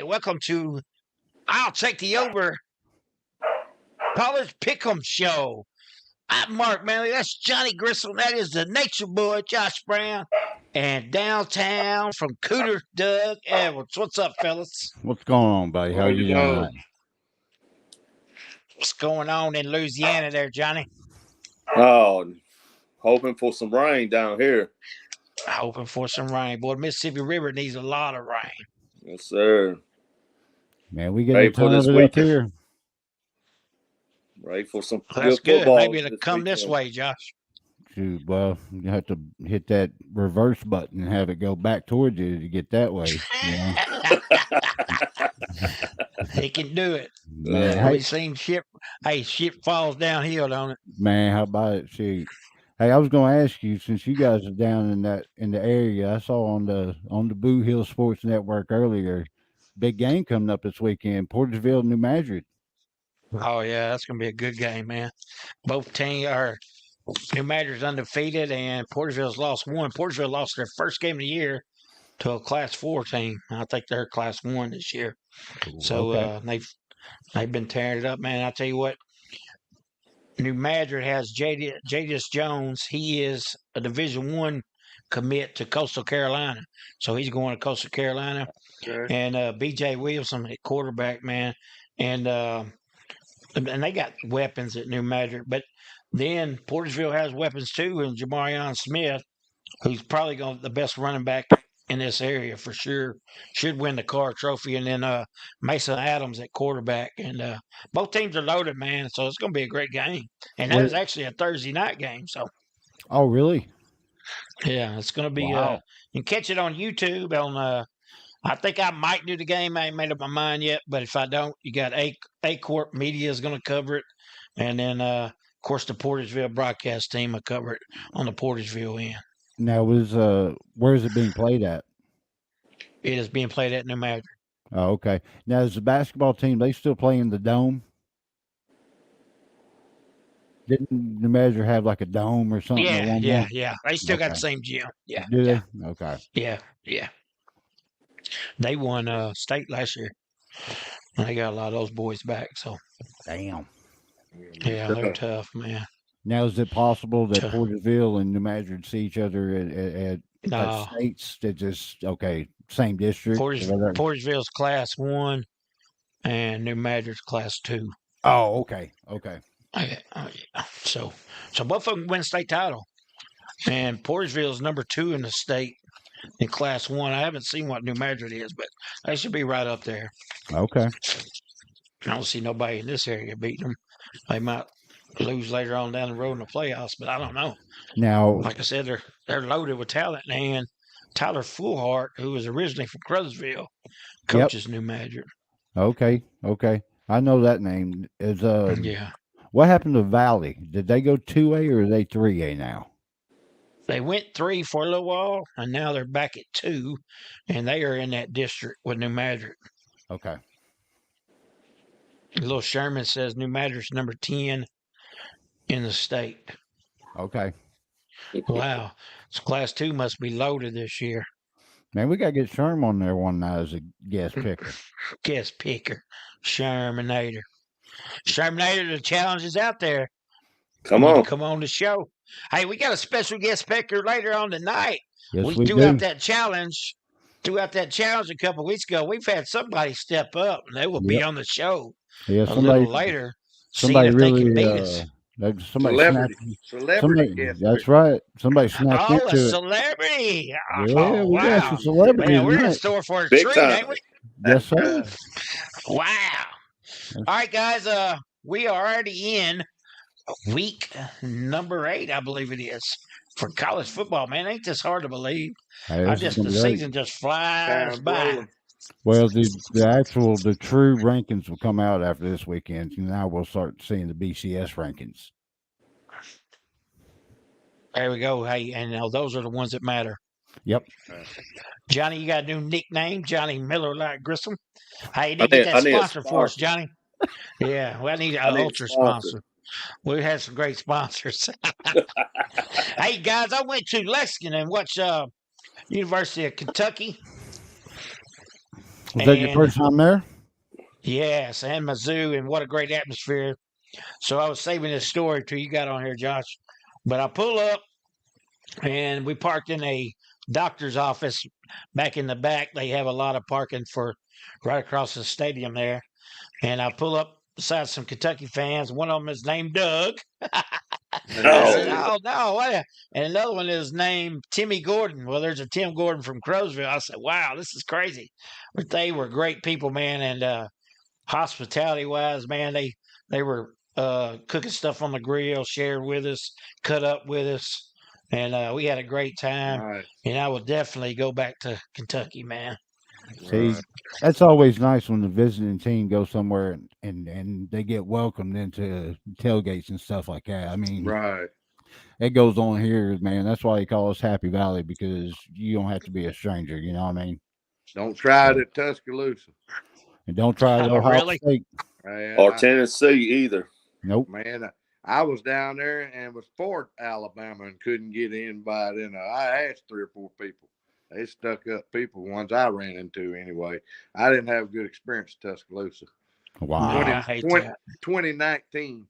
welcome to I'll Take the Over College Pick'em Show. I'm Mark Manley. That's Johnny Grissom. That is the Nature Boy, Josh Brown. And downtown from COOTER, Doug Edwards. What's up, fellas? What's going on, buddy? How you doing tonight? What's going on in Louisiana there, Johnny? Oh, hoping for some rain down here. Hoping for some rain. Boy, the Mississippi River needs a lot of rain. Yes, sir. Man, we get a ton of it up here. Ready for some That's good football. Maybe it'll come this way, Josh. Shoot, well, you have to hit that reverse button and have it go back towards you to get that way. He can do it. Man, We've seen ship falls downhill, don't it? Man, how about it? Shoot. Hey, I was going to ask you, since you guys are down in the area, I saw on the Boo Hill Sports Network earlier, big game coming up this weekend, Portersville, New Madrid. Oh yeah, that's gonna be a good game, man. Both teams are New Madrid's undefeated, and Portersville's lost one. Portersville lost their first game of the year to a Class 4 team. I think they're Class 1 this year. So okay. They've been tearing it up, man. I tell you what, New Madrid has Jadis Jones. He is a Division I commit to Coastal Carolina, so he's going to Coastal Carolina. Okay. And B.J. Wilson at quarterback, man, and they got weapons at New Madrid. But then Portersville has weapons too, and Jamarion Smith, who's probably the best running back in this area for sure, should win the Carr Trophy. And then Mason Adams at quarterback. And both teams are loaded, man, so it's going to be a great game. And that is actually a Thursday night game. So. Oh, really? Yeah, it's going to be wow. You can catch it on YouTube on I think I might do the game. I ain't made up my mind yet, but if I don't, you got A Corp Media is going to cover it, and then of course the Portersville broadcast team will cover it on the Portersville end. Now, where is it being played at? It is being played at New Madrid. Oh, okay. Now, is the basketball team, they still play in the dome? Didn't New Madrid have like a dome or something? Yeah. They still got the same gym. Yeah. Do they? Okay. Yeah. They won state last year. And they got a lot of those boys back. So. Damn. Yeah, they're tough, man. Now, is it possible that Portersville and New Madrid see each other at states that just, same district? Portersville's Class 1 and New Madrid's Class 2. Oh, okay. Yeah. So both of them win state title. And Portersville's number 2 in the state in Class 1. I haven't seen what New Madrid is, but they should be right up there. Okay. I don't see nobody in this area beating them. They might lose later on down the road in the playoffs, but I don't know. Now, like I said, they're loaded with talent, and Tyler Fullhart, who was originally from Crothersville, coaches New Madrid. Okay. I know that name. Yeah. What happened to Valley? Did they go 2A or are they 3A now? They went 3 for a little while, and now they're back at 2, and they are in that district with New Madrid. Okay. Little Sherman says New Madrid's number 10 in the state. Okay. Wow. So Class 2 must be loaded this year. Man, we got to get Sherman on there one night as a guest picker. Shermanator. The challenge is out there. Come on the show. Hey, we got a special guest picker later on tonight. Yes, we do. Throughout that challenge a couple of weeks ago, we've had somebody step up, and they will be on the show a little later. Somebody really can beat us. Celebrity. That's right. Somebody snapped into it. Celebrity. Yeah, we got some celebrities. Man, we're in store for a treat, ain't we? Yes, sir. Wow. All right, guys. We are already in week number 8, I believe it is, for college football. Man, ain't this hard to believe? The season just flies by. Well, the true rankings will come out after this weekend. Now we'll start seeing the BCS rankings. There we go. Hey, and those are the ones that matter. Yep. Johnny, you got a new nickname, Johnny Miller like Grissom. Hey, you need to get that sponsor for us, Johnny. Yeah, well, I need an ultra sponsor. We had some great sponsors. Hey, guys, I went to Lexington and watched University of Kentucky. Was that your And first time there? yes, and Mizzou, and what a great atmosphere. So I was saving this story till you got on here, Josh. But I pull up, and we parked in a doctor's office back in the back. They have a lot of parking for right across the stadium there. And I pull up beside some Kentucky fans. One of them is named Doug. I said, Oh, "Oh no!" And another one is named Timmy Gordon. Well, there's a Tim Gordon from Crowsville. I said, "Wow, this is crazy." But they were great people, man, and hospitality wise, man, they were cooking stuff on the grill, shared with us, cut up with us, and we had a great time. Nice. And I will definitely go back to Kentucky, man. See, Right. that's always nice when the visiting team goes somewhere and they get welcomed into tailgates and stuff like that. I mean, Right. it goes on here, man. That's why they call us Happy Valley, because you don't have to be a stranger. You know what I mean? Don't try it So, at Tuscaloosa. and don't try it at Oh, Ohio really? State. or Tennessee either. Nope. Man, I was down there and was for Alabama and couldn't get anybody in. I asked 3 or 4 people. They stuck up people, ones I ran into anyway. I didn't have a good experience at Tuscaloosa. Wow. Yeah, I hate 20 that. 2019.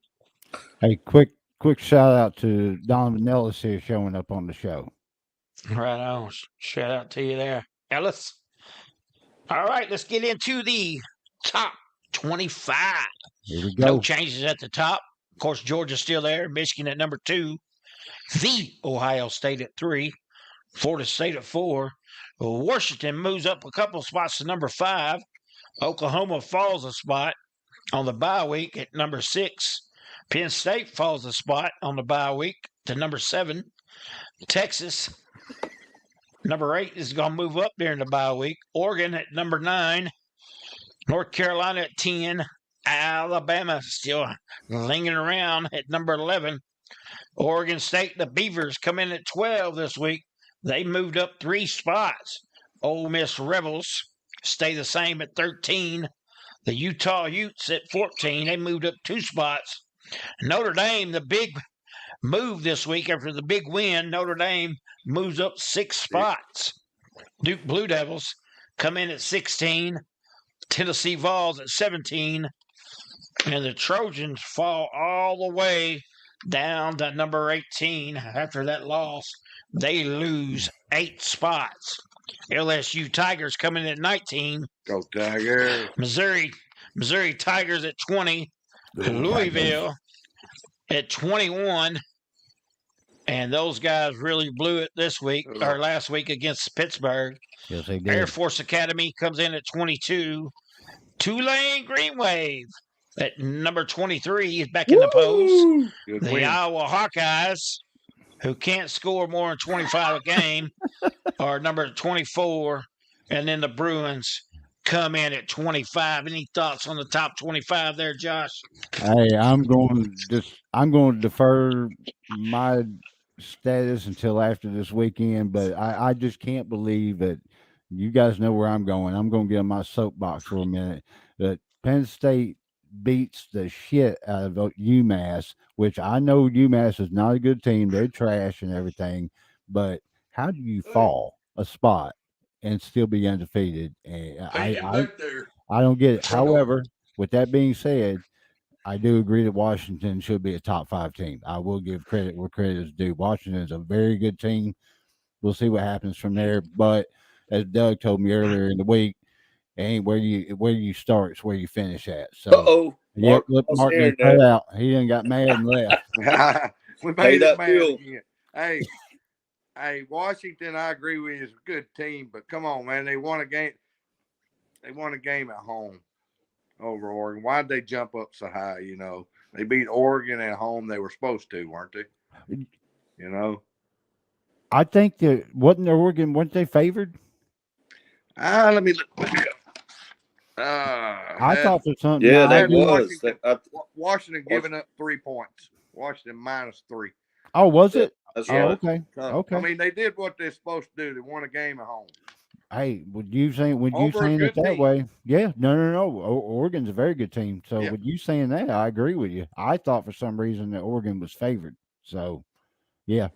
Hey, quick shout out to Donovan Ellis here showing up on the show. Right on. Shout out to you there, Ellis. All right, let's get into the top 25. Here we No go. changes at the top. Of course, Georgia's still there. Michigan at number 2. The Ohio State at 3. Florida State at 4. Washington moves up a couple spots to number 5. Oklahoma falls a spot on the bye week at number 6. Penn State falls a spot on the bye week to number 7. Texas, number 8, is going to move up during the bye week. Oregon at number 9. North Carolina at 10. Alabama still lingering around at number 11. Oregon State, the Beavers, come in at 12 this week. They moved up 3 spots. Ole Miss Rebels stay the same at 13. The Utah Utes at 14. They moved up 2 spots. Notre Dame, the big move this week after the big win, Notre Dame moves up 6 spots. Duke Blue Devils come in at 16. Tennessee Vols at 17. And the Trojans fall all the way down to number 18 after that loss. They lose 8 spots. LSU Tigers coming in at 19. Go Tigers. Missouri Tigers at 20. Louisville at 21. And those guys really blew it this week or last week against Pittsburgh. Yes, they Air did. Force Academy comes in at 22. Tulane Green Wave at number 23 is back in the pose. Good The win. Iowa Hawkeyes, who can't score more than 25 a game, are number 24. And then the Bruins come in at 25. Any thoughts on the top 25 there, Josh? Hey, I'm going to defer my status until after this weekend, but I just can't believe that you guys know where I'm going. I'm going to get on my soapbox for a minute. That Penn State beats the shit out of UMass, which I know UMass is not a good team. They're trash and everything, but how do you fall a spot and still be undefeated? And I don't get it. However, with that being said, I do agree that Washington should be a top 5 team. I will give credit where credit is due. Washington is a very good team. We'll see what happens from there. But as Doug told me earlier in the week, it ain't where you start, it's where you finish at. So Uh-oh. yep, look, Mark hearing cut that. out. He done got mad and left. We Pay made that it mad bill. again. Hey, Washington, I agree with you, is a good team, but come on, man. They won a game. They won a game at home over Oregon. Why'd they jump up so high? You know, they beat Oregon at home. They were supposed to, weren't they? You know, I think that weren't they favored? let me look. I thought for something. Yeah, now, I they do- was. Washington giving up 3 points. Washington -3. Oh, was Yeah, it? that's Oh, right. okay. So, Okay. I mean, they did what they're supposed to do. They won a game at home. Hey, would you saying Over a it good that team. way? Yeah, no. Oregon's a very good team. So Yeah. with you saying that, I agree with you. I thought for some reason that Oregon was favored. So, yeah.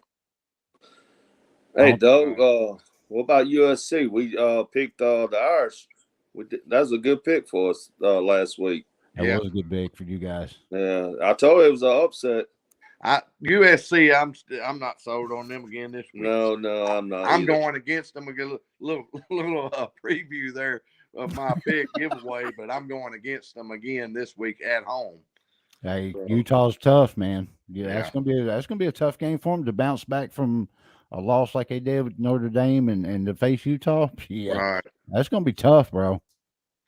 Hey, I'll- Doug, what about USC? We picked the Irish. That was a good pick for us last week. That was a good pick for you guys. Yeah, I told you it was an upset. USC, I'm not sold on them again this week. No, I'm not. I'm either. going against them. A little preview there of my pick giveaway, but I'm going against them again this week at home. Hey, Utah's tough, man. Yeah. That's gonna be a tough game for them to bounce back from a loss like they did with Notre Dame and to face Utah. Yeah, Right. That's gonna be tough, bro.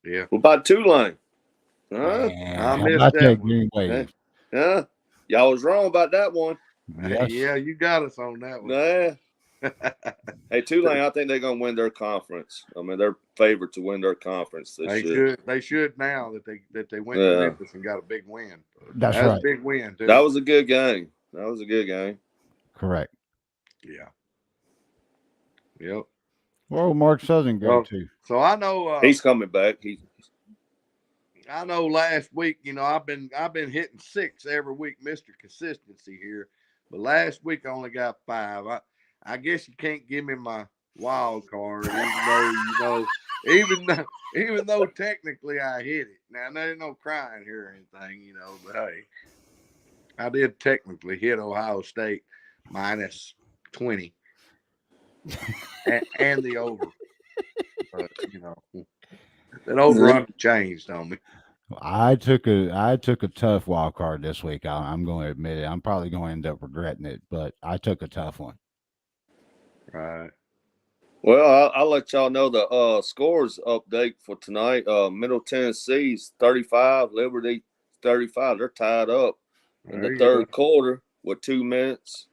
Yeah. What about Tulane? Huh? I missed that Green Wave. Yeah. Y'all was wrong about that one. Yes. Yeah, you got us on that one. Yeah. Hey, Tulane, I think they're gonna win their conference. I mean, they're favored to win their conference this year. They should now that they went to Memphis and got a big win. That's right. A big win too. That was a good game. Correct. Yeah. Yep. Well, Mark Southern go to. So I know he's coming back. I know last week, I've been hitting 6 every week, Mr. Consistency here. But last week I only got 5. I guess you can't give me my wild card, even though technically I hit it. Now there's no crying here or anything, but hey, I did technically hit Ohio State minus 20 and the over. But that over changed on me. I took a tough wild card this week. I'm going to admit it. I'm probably going to end up regretting it, but I took a tough one. Right. Well, I'll let y'all know the scores update for tonight. Middle Tennessee's 35, Liberty 35. They're tied up in the third quarter with 2 minutes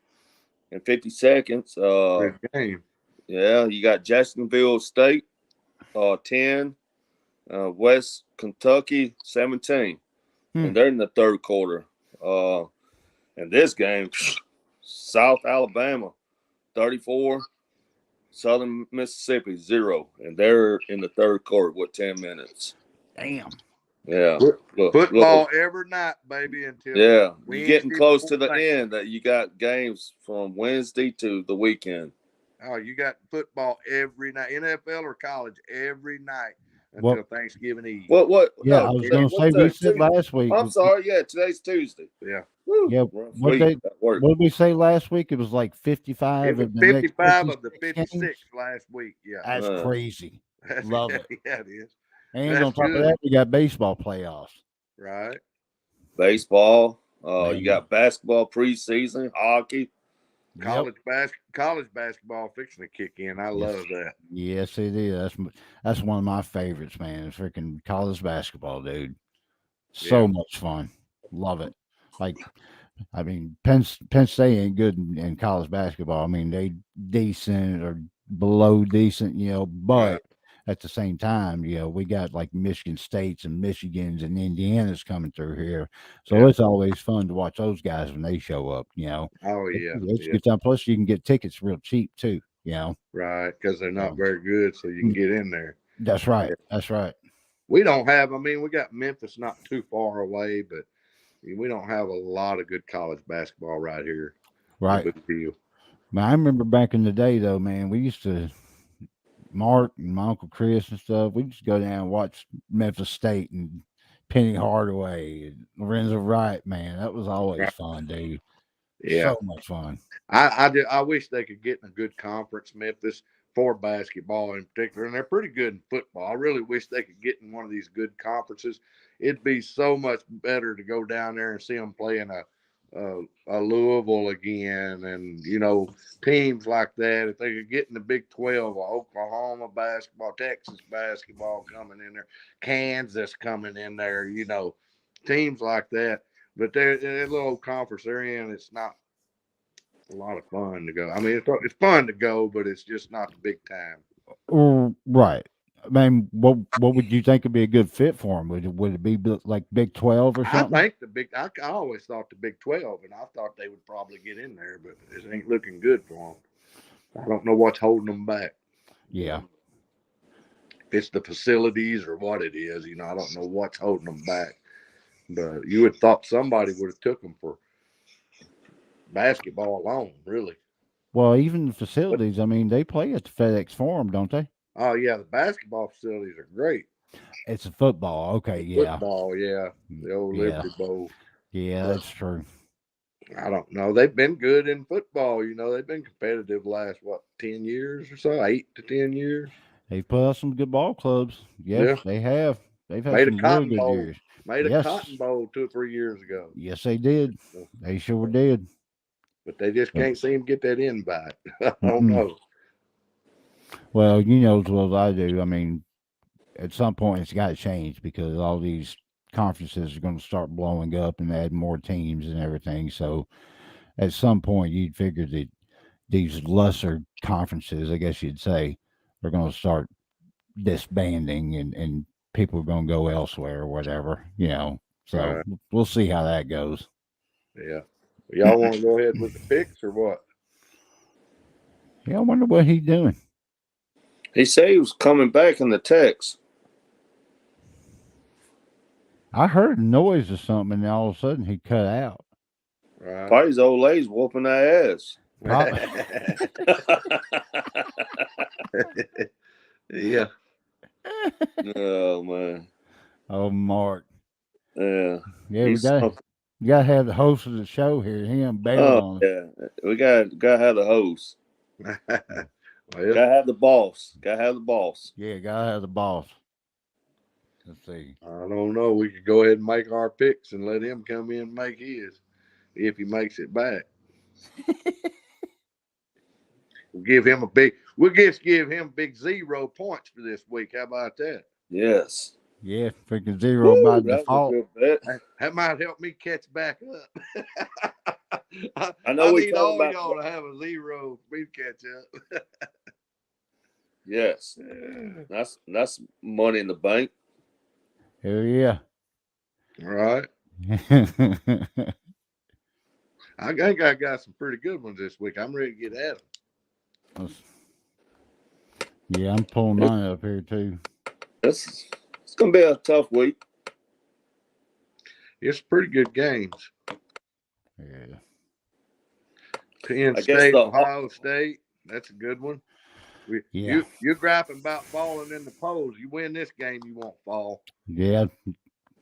and 50 seconds. Good game. Yeah, you got Jacksonville State 10, West Kentucky 17, and they're in the third quarter. And this game, South Alabama 34, Southern Mississippi 0, and they're in the third quarter with 10 minutes. Damn. Yeah. Football every night, baby. Until you're getting close to the end. That you got games from Wednesday to the weekend. Oh, you got football every night, NFL or college every night until Thanksgiving Eve. What? Yeah, I was going to say we said last week. I'm sorry. Yeah, today's Tuesday. Yeah. Woo. Yeah. What did we say last week? It was like 55. It was 55 of the 56 last week. Yeah. That's crazy. Love it. Yeah, it is. And on top of that, we got baseball playoffs. Right. Baseball. You got basketball preseason, hockey. College basketball fixing to kick in. I love that. Yes, it is. That's one of my favorites, man. Freaking college basketball, dude. So much fun. Love it. Like, I mean, Penn State ain't good in college basketball. I mean, they decent or below decent, but at the same time, we got like Michigan States and Michigans and Indianas coming through here. So it's always fun to watch those guys when they show up, Oh, yeah. It's a good time. Plus, you can get tickets real cheap, too, Right, because they're not very good, so you can get in there. That's right. That's right. We don't have, we got Memphis not too far away, but we don't have a lot of good college basketball right here. Right. Big deal. Man, I remember back in the day, though, man, we used to, Mark and my Uncle Chris and stuff, we used to go down and watch Memphis State and Penny Hardaway and Lorenzo Wright, man. That was always fun, dude. Yeah. So much fun. I wish they could get in a good conference, Memphis, for basketball in particular, and they're pretty good in football. I really wish they could get in one of these good conferences. It'd be so much better to go down there and see them play in a Louisville again, and teams like that. If they could get in the Big 12, Oklahoma basketball, Texas basketball coming in there, Kansas coming in there, teams like that. But they're a little conference they're in. It's not a lot of fun to go. I mean, it's fun to go, but it's just not the big time. Right. I mean, what would you think would be a good fit for them? Would it be like Big 12 or something? I think I always thought the Big 12, and I thought they would probably get in there, but it ain't looking good for them. I don't know what's holding them back. Yeah. If it's the facilities or what it is, I don't know what's holding them back. But you would have thought somebody would have took them for basketball alone, really. Well, even the facilities, I mean, they play at the FedEx Forum, don't they? Oh, yeah, the basketball facilities are great. It's a football. Okay, yeah. Football, yeah. The old Yeah. Liberty Bowl. Yeah, that's true. I don't know. They've been good in football. They've been competitive the last 10 years or so, 8 to 10 years. They've put out some good ball clubs. Yes, Yeah, they have. They've had made a some real Cotton good Bowl. years. Made a Yes. Cotton Bowl 2 or 3 years ago. Yes, they did. They sure did. But they just So, can't seem to get that invite. I don't mm-mm. know. Well, you know as well as I do. I mean, at some point it's got to change because all these conferences are going to start blowing up and add more teams and everything. So at some point you'd figure that these lesser conferences, I guess you'd say, are going to start disbanding and people are going to go elsewhere or whatever, you know. So we'll see how that goes. Yeah. Y'all want to go ahead with the picks or what? Yeah, I wonder what he's doing. He said he was coming back in the text. I heard a noise or something, and all of a sudden he cut out. Right. Probably his old lady's whooping that ass. Yeah. Oh man. Oh, Mark. Yeah. Yeah, we gotta have the host of the show here. Him bailed on us. Yeah. We gotta have the host. Gotta have the boss. Gotta have the boss. Yeah, gotta have the boss. Let's see. I don't know. We could go ahead and make our picks and let him come in and make his if he makes it back. We'll just give him big 0 points for this week. How about that? Yes. Yeah, freaking 0 by default. That might help me catch back up. I know I need all y'all to have a 0 for me to catch up. Yes. That's money in the bank. Hell yeah. All right. I think I got some pretty good ones this week. I'm ready to get at them. Yeah, I'm pulling mine up here too. It's gonna be a tough week. It's pretty good games. Yeah. Penn State, Ohio State. That's a good one. You're griping about falling in the polls. You win this game, you won't fall. Yeah,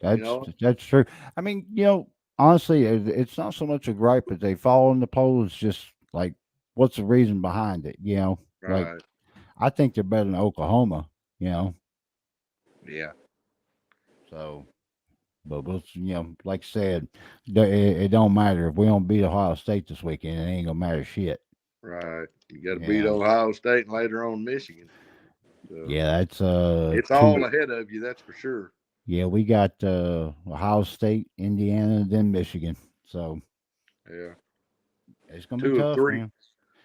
that's true. I mean, honestly, it's not so much a gripe that they fall in the polls. It's just like, what's the reason behind it? Right. Like, I think they're better than Oklahoma. Yeah. So, but like I said, it don't matter if we don't beat Ohio State this weekend. It ain't gonna matter shit. Right. You got to beat Ohio State and later on Michigan. So, yeah, that's it's all ahead of you. That's for sure. Yeah, we got Ohio State, Indiana, then Michigan. So yeah, it's gonna be tough, man.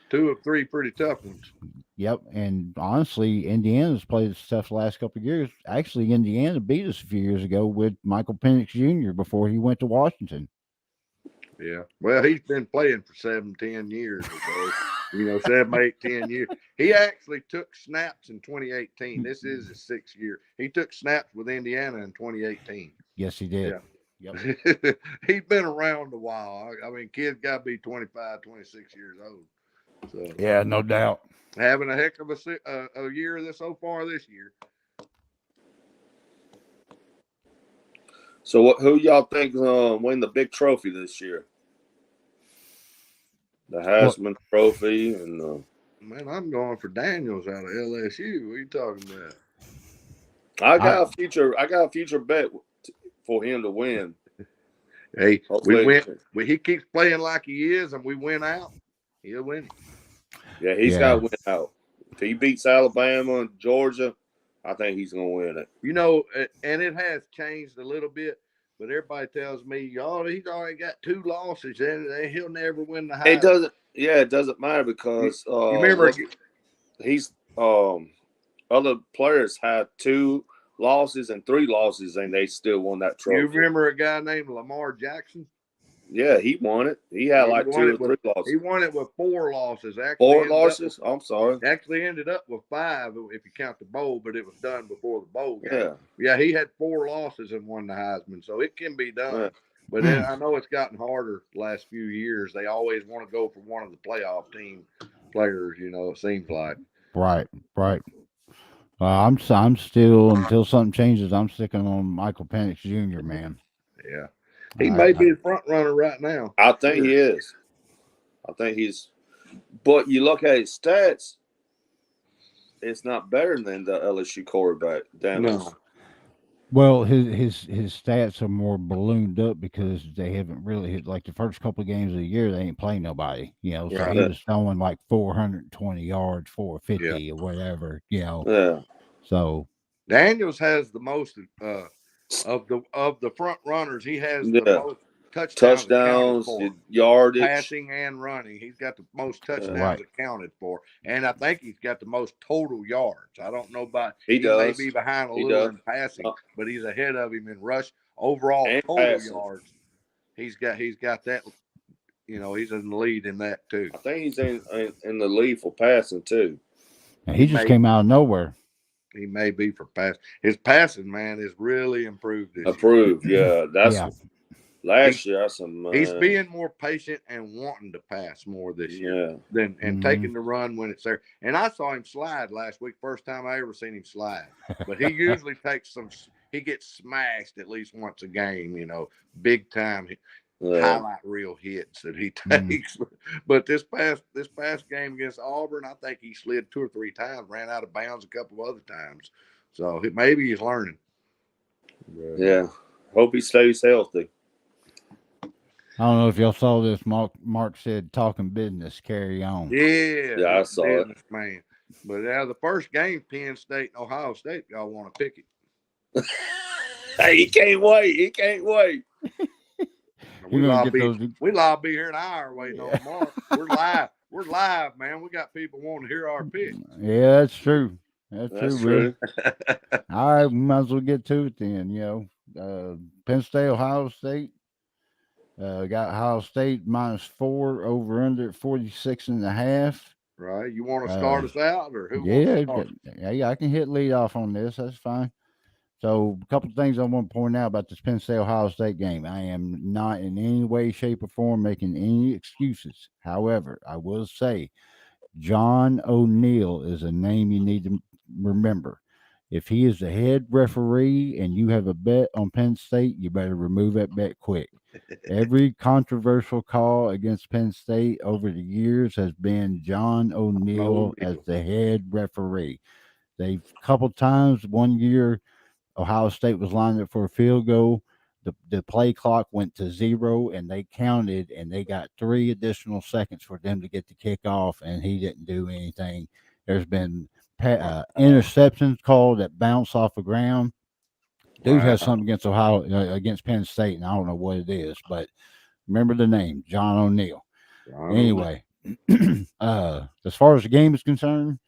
2 of 3 pretty tough ones. Yep, and honestly, Indiana's played us tough the last couple of years. Actually, Indiana beat us a few years ago with Michael Penix Jr. before he went to Washington. Yeah, well, he's been playing for 7-10 years or so. 7, 8, 10 years. He actually took snaps in 2018. This is his 6th year. He took snaps with Indiana in 2018. Yes, he did. Yeah. Yep. He's been around a while. I mean, kid's got to be 25, 26 years old. So yeah, no doubt. Having a heck of a year so far this year. So who y'all think win the big trophy this year? The Heisman Trophy and man, I'm going for Daniels out of LSU. What are you talking about? I got a future bet for him to win. Hey, he keeps playing like he is, and we win out. He'll win it. Yeah, he's got to win out. If he beats Alabama and Georgia, I think he's going to win it. And it has changed a little bit, but everybody tells me, he's already got 2 losses, and he'll never win the Heisman. It doesn't matter because you remember he's other players had 2 losses and 3 losses, and they still won that trophy. You remember a guy named Lamar Jackson? Yeah, he won it. He had 2 or 3 losses. He won it with 4 losses. Actually, 4 losses? I'm sorry. Actually ended up with 5 if you count the bowl, but it was done before the bowl game. Yeah. Yeah, he had 4 losses and won the Heisman, so it can be done. Yeah. But I know it's gotten harder the last few years. They always want to go for one of the playoff team players, it seems like. Right. I'm still until something changes. I'm sticking on Michael Penix Jr. Man. Yeah, he may be a front runner right now. I think he is. I think he's. But you look at his stats, it's not better than the LSU quarterback. No. Well, his stats are more ballooned up because they haven't really hit like the first couple of games of the year. They ain't playing nobody, So Right. he was throwing like 420 yards, 450 Yeah. or whatever, Yeah. So Daniels has the most of the front runners. He has the Yeah. most touchdowns accounted Touchdowns, for, yardage. passing and running. He's got the most touchdowns Right. accounted for, and I think he's got the most total yards. I don't know about He may does. be behind He Lure does. in passing, but he's ahead of him in rush overall And total passing. yards. He's got that. He's in the lead in that too. I think he's in the lead for passing too. And he just came out of nowhere. He may be for pass. His passing, man, is really improved this year. Yeah. That's last year. He's being more patient and wanting to pass more this year than taking the run when it's there. And I saw him slide last week. First time I ever seen him slide. But he usually takes he gets smashed at least once a game, big time highlight reel hits that he takes. But this past game against Auburn, I think he slid 2 or 3 times, ran out of bounds a couple of other times. So maybe he's learning. Yeah. Hope he stays healthy. I don't know if y'all saw this. Mark said, "Talking business, carry on." Yeah, I saw it, man. But out of the first game, Penn State and Ohio State, y'all want to pick it. Hey, he can't wait. He can't wait. We'll all be here an hour waiting on Mark. We're live. We're live, man. We got people wanting to hear our pick. Yeah, that's true. That's true. All right, we might as well get to it then. Penn State, Ohio State. Got Ohio State -4 over under 46.5. Right. You want to start us out, or who? Yeah, I can hit lead off on this. That's fine. So, a couple of things I want to point out about this Penn State Ohio State game. I am not in any way, shape, or form making any excuses. However, I will say John O'Neill is a name you need to remember. If he is the head referee and you have a bet on Penn State, you better remove that bet quick. Every controversial call against Penn State over the years has been John O'Neill as the head referee. They've a couple times, one year, Ohio State was lined up for a field goal. The play clock went to 0, and they counted, and they got 3 additional seconds for them to get the kick off, and he didn't do anything. There's been interceptions called that bounce off the ground. Dude has something against Penn State, and I don't know what it is, but remember the name, John O'Neill. Anyway, as far as the game is concerned,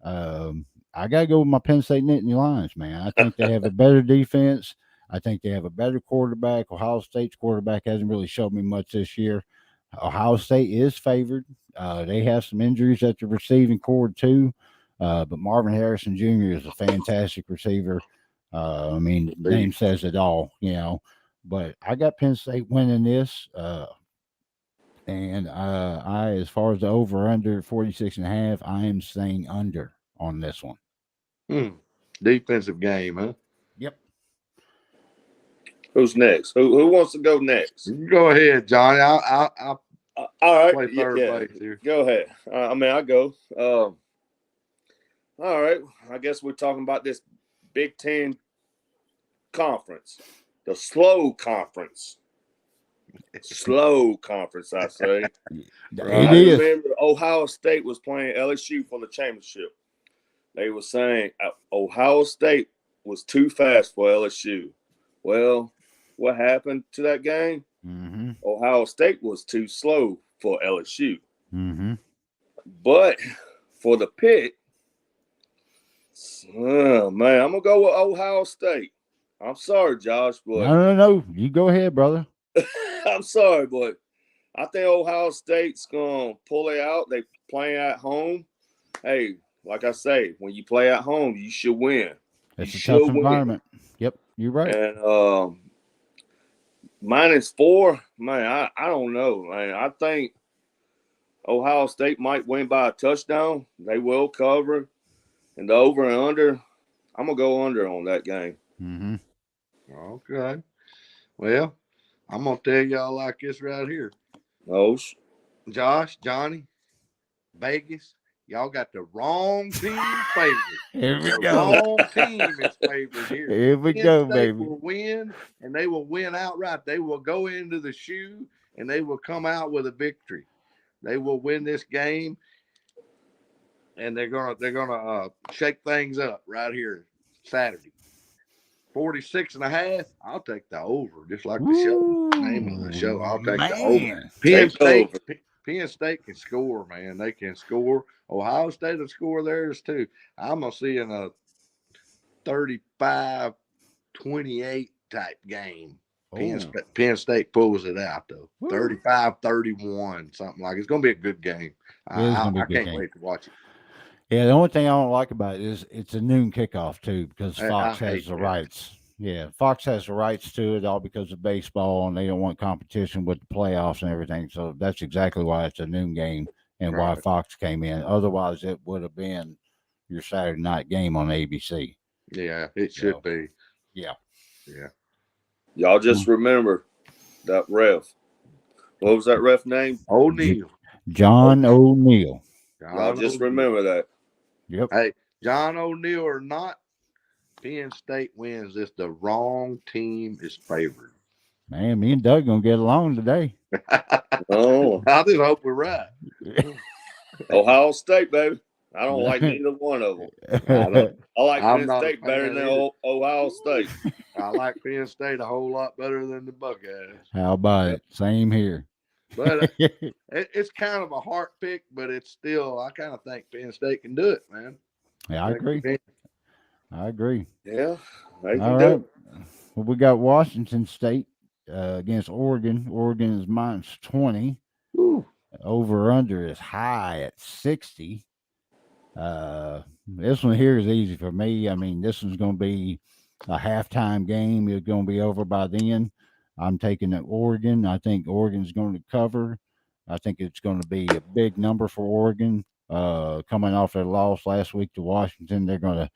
I got to go with my Penn State Nittany Lions, man. I think they have a better defense. I think they have a better quarterback. Ohio State's quarterback hasn't really showed me much this year. Ohio State is favored. They have some injuries at the receiving core, too. But Marvin Harrison Jr. is a fantastic receiver. The name says it all, But I got Penn State winning this. And as far as the over-under 46.5, I am saying under on this one. Defensive game, huh? Yep. Who's next? Who wants to go next? Go ahead, Johnny. I'll all right. play third base here. Go ahead. I'll go. All right. I guess we're talking about this Big Ten conference, the slow conference. Slow conference, I say. It is. Remember, Ohio State was playing LSU for the championship. They were saying Ohio State was too fast for LSU. Well, what happened to that game? Ohio State was too slow for LSU. But for the pick, man, I'm going to go with Ohio State. I'm sorry, Josh, but No. You go ahead, brother. I'm sorry, but I think Ohio State's going to pull it out. They play at home. Hey, like I say, when you play at home, you should win. It's a tough environment. Yep, you're right. And -4, man, I don't know, man. I think Ohio State might win by a touchdown. They will cover. And the over and under, I'm gonna go under on that game. Mm-hmm. Okay. Well, I'm gonna tell y'all like this right here. Oh, Josh, Johnny, Vegas, y'all got the wrong team favored. Here we The go. wrong team is favored here. Here we Penn go, State baby. will win, and they will win outright. They will go into the shoe, and they will come out with a victory. They will win this game, and they're gonna shake things up right here Saturday. 46.5. I'll take the over, just like the show. Name of the show. I'll take the over. Man. Penn Take the State. over. Penn State can score, man. They can score. Ohio State will score theirs too. I'm gonna see in a 35-28 type game. Penn State pulls it out though. 35-31, something like it. It's gonna be a good game. It is gonna be a I good can't game. wait to watch it. Yeah, the only thing I don't like about it is it's a noon kickoff too, because Fox I has hate the that. rights. Yeah, Fox has the rights to it all because of baseball, and they don't want competition with the playoffs and everything. So that's exactly why it's a noon game and why Right. Fox came in. Otherwise, it would have been your Saturday night game on ABC. Yeah, it should So, be. yeah. Yeah. Y'all just remember that ref. What was that ref name? O'Neal. John O'Neal. Y'all just remember that. Yep. Hey, John O'Neal or not, Penn State wins this. The wrong team is favored. Man, me and Doug gonna get along today. Oh, I just hope we're right. Ohio State, baby. I don't like neither one of them. I like I'm Penn not a State better fan than either. Ohio State. I like Penn State a whole lot better than the Buckeyes. How about it? Same here. But it's kind of a heart pick, but it's still, I kind of think Penn State can do it, man. Yeah, I agree. I agree. Yeah, they can All do right. it. Well, we got Washington State against Oregon. Oregon is -20. Ooh. Over under is high at 60. This one here is easy for me. I mean, this one's going to be a halftime game. It's going to be over by then. I'm taking the Oregon. I think Oregon's going to cover. I think it's going to be a big number for Oregon. Coming off their loss last week to Washington, they're going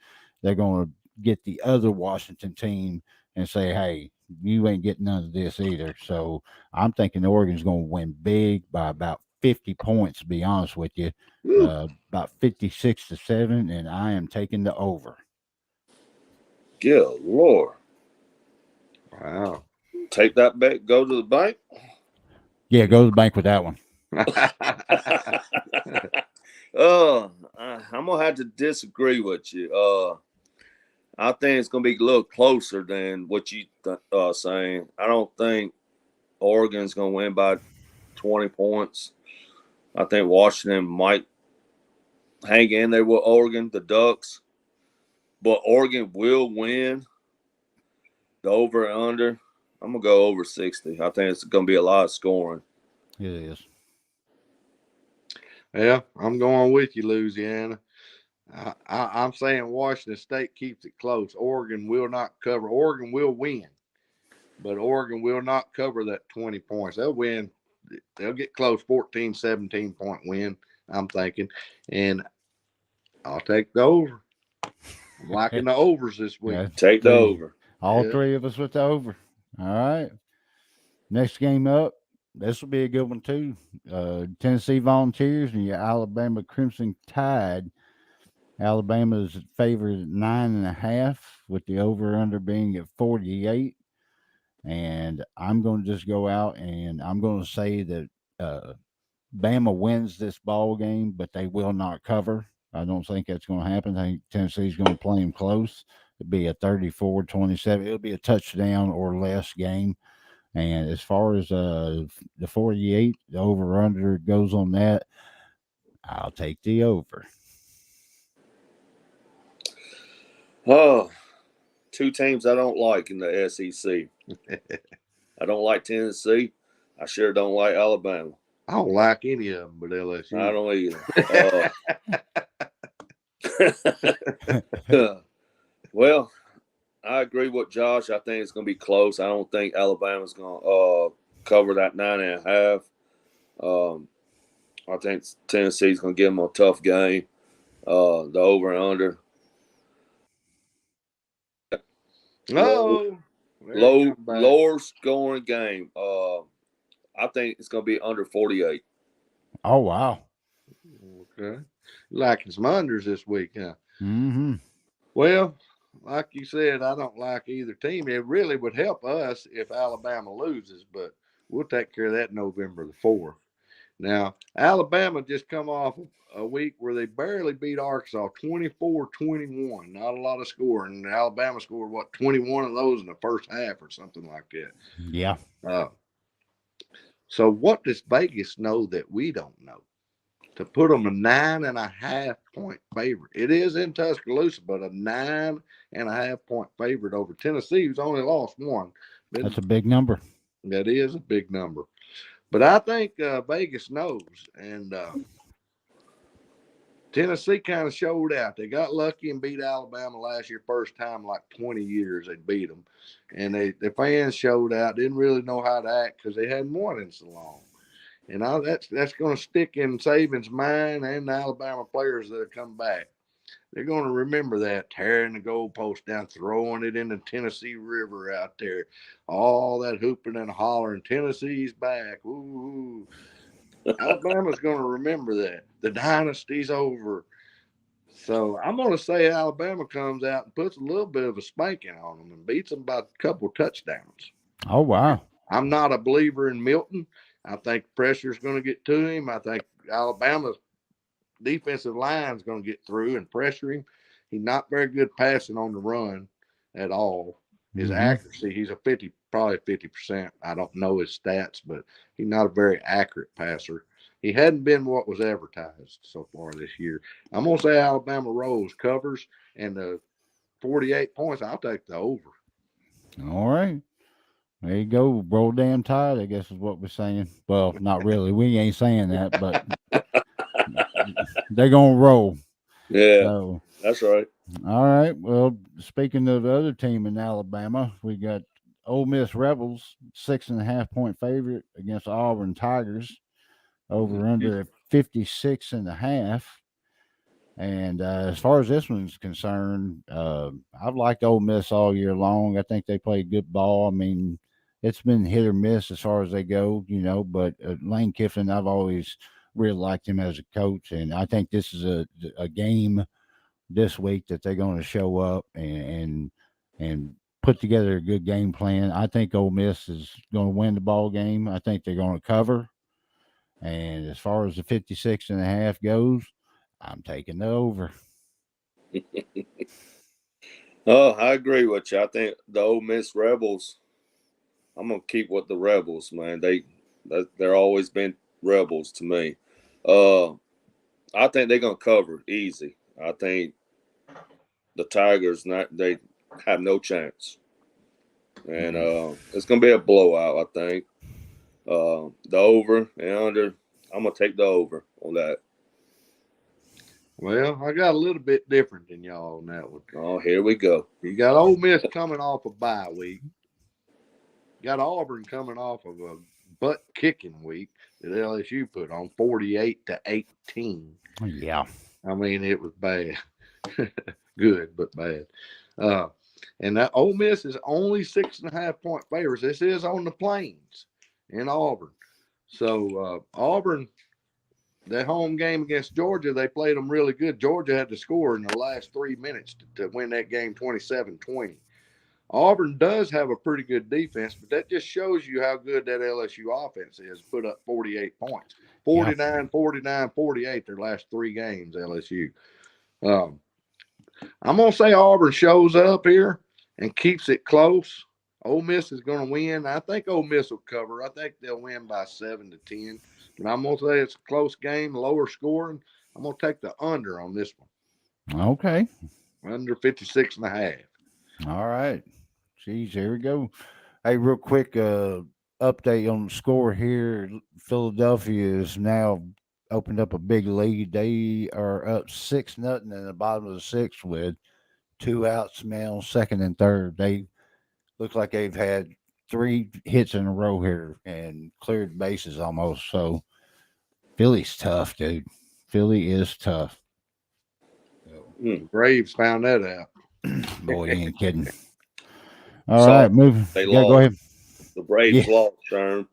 to get the other Washington team and say, "Hey, you ain't getting none of this either." So I'm thinking Oregon's going to win big by about 50 points. To be honest with you, about 56-7, and I am taking the over. Good Lord! Wow. Take that bet. Go to the bank. Yeah, go to the bank with that one. I'm gonna have to disagree with you. I think it's gonna be a little closer than what you saying. I don't think Oregon's gonna win by 20 points. I think Washington might hang in there with Oregon, the Ducks, but Oregon will win. The over and under. I'm gonna go over 60. I think it's gonna be a lot of scoring. It is. Yeah, I'm going with you, Louisiana. I'm saying Washington State keeps it close. Oregon will not cover. Oregon will win, but Oregon will not cover that 20 points. They'll win. They'll get close, 14, 17 point win, I'm thinking. And I'll take the over. I'm liking the overs this week. Yeah, Take the over. All three of us with the over. All right. Next game up. This will be a good one, too. Tennessee Volunteers and your Alabama Crimson Tide. Alabama is favored at 9.5, with the over-under being at 48. And I'm going to just go out and I'm going to say that Bama wins this ball game, but they will not cover. I don't think that's going to happen. I think Tennessee's going to play them close. It'll be a 34-27. It'll be a touchdown or less game. And as far as the 48, the over-under goes on that, I'll take the over. Oh, two teams I don't like in the SEC. I don't like Tennessee. I sure don't like Alabama. I don't like any of them but LSU. I don't either. Well, I agree with Josh. I think it's going to be close. I don't think Alabama's going to cover that 9.5. I think Tennessee's going to give them a tough game. The over and under. Oh, lower scoring game. I think it's gonna be under 48. Oh wow. Okay. Liking some unders this week, huh? Mm-hmm. Well, like you said, I don't like either team. It really would help us if Alabama loses, but we'll take care of that November the 4th. Now, Alabama just come off a week where they barely beat Arkansas 24-21. Not a lot of scoring. Alabama scored, 21 of those in the first half or something like that. Yeah. So what does Vegas know that we don't know? To put them a 9.5 point favorite. It is in Tuscaloosa, but a 9.5 point favorite over Tennessee, who's only lost one. That's a big number. That is a big number. But I think Vegas knows, and Tennessee kind of showed out. They got lucky and beat Alabama last year, first time in like 20 years they beat them. And the fans showed out, didn't really know how to act because they hadn't won in so long. And that's going to stick in Saban's mind and the Alabama players that have come back. They're going to remember that, tearing the goalpost down, throwing it in the Tennessee River out there. All that hooping and hollering, Tennessee's back. Ooh. Alabama's going to remember that. The dynasty's over. So I'm going to say Alabama comes out and puts a little bit of a spanking on them and beats them by a couple touchdowns. Oh, wow. I'm not a believer in Milton. I think pressure's going to get to him. I think Alabama's defensive line is going to get through and pressure him. He's not very good passing on the run at all. His accuracy, he's probably 50%. I don't know his stats, but he's not a very accurate passer. He hadn't been what was advertised so far this year. I'm going to say Alabama rolls, covers, and the 48 points, I'll take the over. All right. There you go. Roll damn tide, I guess is what we're saying. Well, not really. We ain't saying that, but they're going to roll. Yeah, so, that's right. All right. Well, speaking of the other team in Alabama, we got Ole Miss Rebels, 6.5 point favorite against Auburn Tigers, over under 56.5. And as far as this one's concerned, I've liked Ole Miss all year long. I think they play good ball. I mean, it's been hit or miss as far as they go, but Lane Kiffin, I've always really liked him as a coach. And I think this is a game this week that they're going to show up and put together a good game plan. I think Ole Miss is going to win the ball game. I think they're going to cover. And as far as the 56.5 goes, I'm taking the over. Oh, I agree with you. I think the Ole Miss Rebels, I'm going to keep with the Rebels, man. They're always been Rebels to me. I think they're going to cover easy. I think the Tigers, they have no chance. And it's going to be a blowout, I think. The over and under, I'm going to take the over on that. Well, I got a little bit different than y'all on that one. Oh, here we go. You got Ole Miss coming off a bye week. Got Auburn coming off of a butt-kicking week that LSU put on 48-18. Yeah. I mean, it was bad. Good, but bad. And that Ole Miss is only 6.5 point favorites. This is on the Plains in Auburn. So Auburn, that home game against Georgia, they played them really good. Georgia had to score in the last 3 minutes to win that game 27-20. Auburn does have a pretty good defense, but that just shows you how good that LSU offense is. Put up 48 points. 49, 49, 48 their last 3 games, LSU. I'm going to say Auburn shows up here and keeps it close. Ole Miss is going to win. I think Ole Miss will cover. I think they'll win by 7-10. But I'm going to say it's a close game, lower scoring. I'm going to take the under on this one. Okay. Under 56.5. All right. Geez, here we go. Hey, real quick update on the score here. Philadelphia is now opened up a big lead. They are up 6-0 in the bottom of the 6th with 2 outs now, second and third. They look like they've had 3 hits in a row here and cleared bases almost. So Philly's tough, dude. Philly is tough. Braves found that out. Boy, you ain't kidding. All Sorry, right, move. they Yeah, lost. go ahead. The Braves Yeah. lost, Sherm.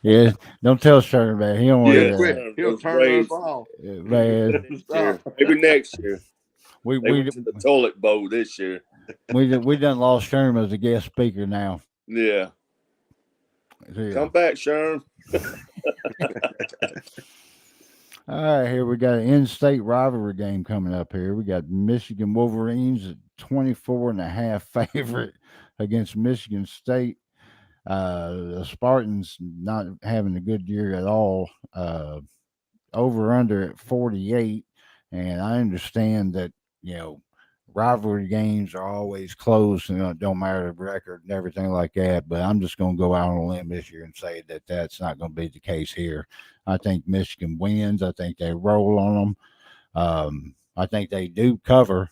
Yeah, don't tell Sherman, man. He don't want to Yeah, hear that. Sherm, He'll those turn us Braves. off. Man, This year. Maybe next year. we They went to the toilet bowl this year. we done lost Sherman as a guest speaker now. Yeah. Yeah. Come back, Sherm. All right, here we got an in-state rivalry game coming up here. We got Michigan Wolverines at 24.5 favorite against Michigan State. The Spartans not having a good year at all. Over under at 48. And I understand that, rivalry games are always close and it don't matter the record and everything like that. But I'm just going to go out on a limb this year and say that that's not going to be the case here. I think Michigan wins. I think they roll on them. I think they do cover.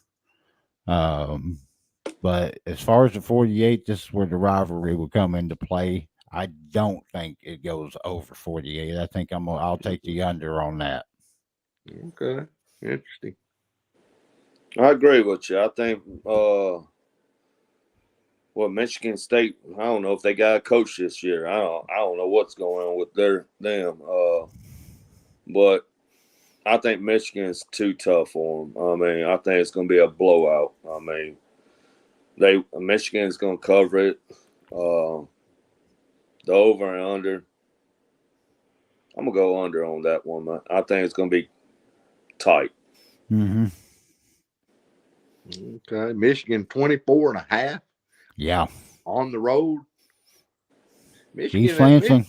But as far as the 48, this is where the rivalry will come into play. I don't think it goes over 48. I think I'll take the under on that. Okay, interesting. I agree with you. I think Michigan State, I don't know if they got a coach this year. I don't know what's going on with them. But I think Michigan's too tough for them. I mean, I think it's going to be a blowout. I mean, Michigan's going to cover it. The over and under. I'm going to go under on that one. I think it's going to be tight. Mm-hmm. Okay, Michigan 24.5. Yeah. On the road. East Lansing.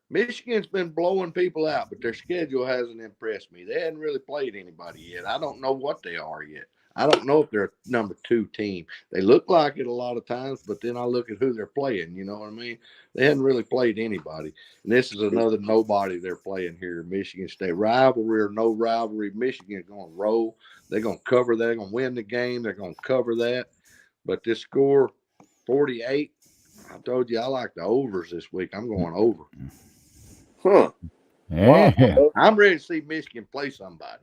Michigan's been blowing people out, but their schedule hasn't impressed me. They hadn't really played anybody yet. I don't know what they are yet. I don't know if they're a number 2 team. They look like it a lot of times, but then I look at who they're playing. You know what I mean? They hadn't really played anybody. And this is another nobody they're playing here, Michigan State. Rivalry or no rivalry, Michigan's going to roll. They're going to cover that. They're going to win the game. They're going to cover that. But this score, 48, I told you I like the overs this week. I'm going over. Huh. Yeah. Wow. I'm ready to see Michigan play somebody.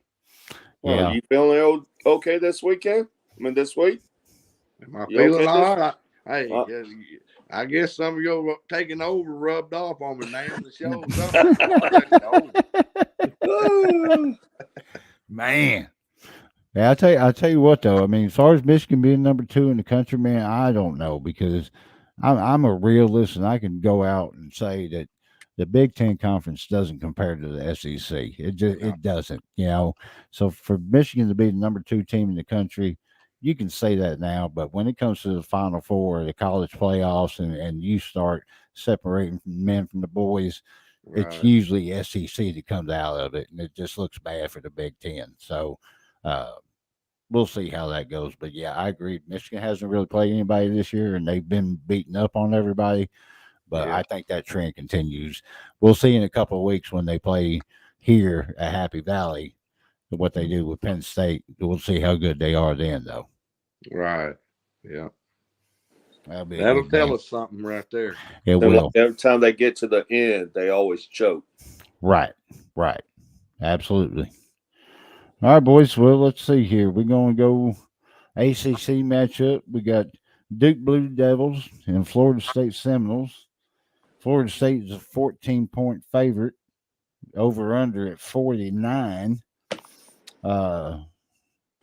Yeah. You feeling okay this weekend? I mean, this week? Am I feeling all right? Hey, I guess some of you taking over rubbed off on me, man. The show. Man. Yeah, I tell you what though. I mean, as far as Michigan being number 2 in the country, man, I don't know because I'm a realist and I can go out and say that the Big Ten Conference doesn't compare to the SEC. It doesn't, So for Michigan to be the number 2 team in the country, you can say that now. But when it comes to the Final Four, the college playoffs, and you start separating men from the boys, it's usually SEC that comes out of it, and it just looks bad for the Big Ten. So we'll see how that goes. But yeah, I agree. Michigan hasn't really played anybody this year, and they've been beating up on everybody. But I think that trend continues. We'll see in a couple of weeks when they play here at Happy Valley what they do with Penn State. We'll see how good they are then, though. Right. Yeah. That'll tell us something right there. It will. Every time they get to the end, they always choke. Right. Absolutely. All right, boys. Well, let's see here. We're going to go ACC matchup. We got Duke Blue Devils and Florida State Seminoles. Florida State is a 14-point favorite, over under at 49.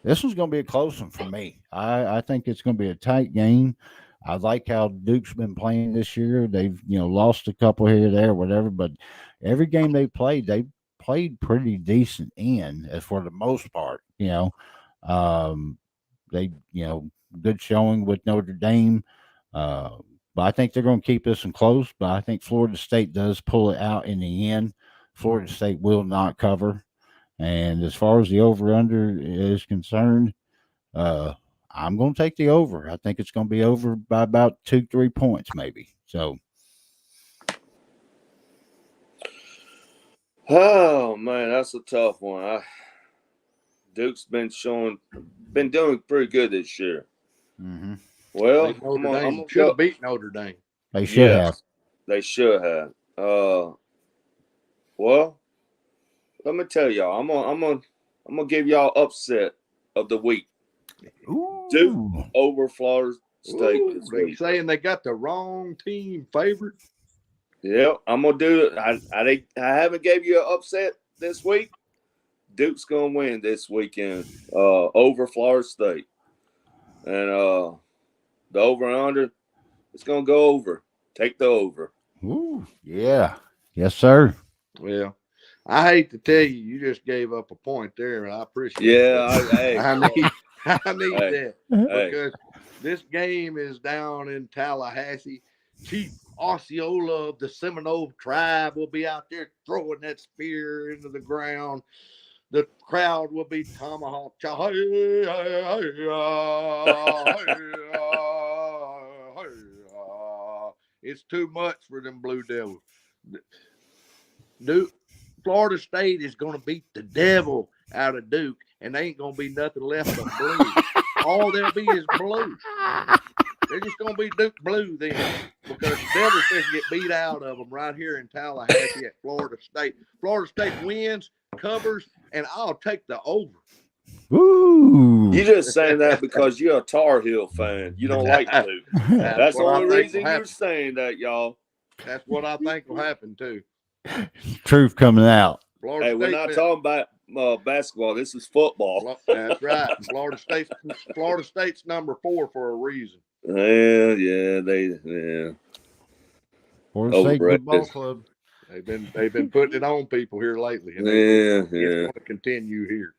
This one's going to be a close one for me. I think it's going to be a tight game. I like how Duke's been playing this year. They've lost a couple here, there, whatever, but every game they played pretty decent in, as for the most part. They good showing with Notre Dame. But I think they're going to keep this one close. But I think Florida State does pull it out in the end. Florida State will not cover. And as far as the over-under is concerned, I'm going to take the over. I think it's going to be over by about 2-3 points maybe. So. Oh, man, that's a tough one. Duke's been doing pretty good this year. Mm-hmm. Well, Notre Dame should have beat Notre Dame. They should have. They should have. Well, let me tell y'all. I'm gonna give y'all upset of the week. Ooh. Duke over Florida State Ooh, this they week. saying they got the wrong team favorite. Yeah, I'm gonna do it. I haven't gave you an upset this week. Duke's gonna win this weekend over Florida State, and the over and under, it's gonna go over. Take the over. Ooh, yeah. Yes, sir. Well, I hate to tell you, you just gave up a point there, and I appreciate Yeah, that. I come on. need Hey, that hey, because this game is down in Tallahassee. Chief Osceola of the Seminole tribe will be out there throwing that spear into the ground. The crowd will be tomahawk. It's too much for them Blue Devils. Duke, Florida State is going to beat the devil out of Duke, and they ain't going to be nothing left but blue. All there'll be is blue. They're just going to be Duke blue then, because the Devils just get beat out of them right here in Tallahassee at Florida State. Florida State wins, covers, and I'll take the over. Ooh. you just saying that because you're a Tar Heel fan. You don't like Duke. That's the only reason you're saying that, y'all. That's what I think will happen too. Truth coming out. Hey, we're not talking about basketball. This is football. That's right. Florida State's number 4 for a reason. Yeah. Florida State Football Club. They've been putting it on people here lately, and it's going to continue here.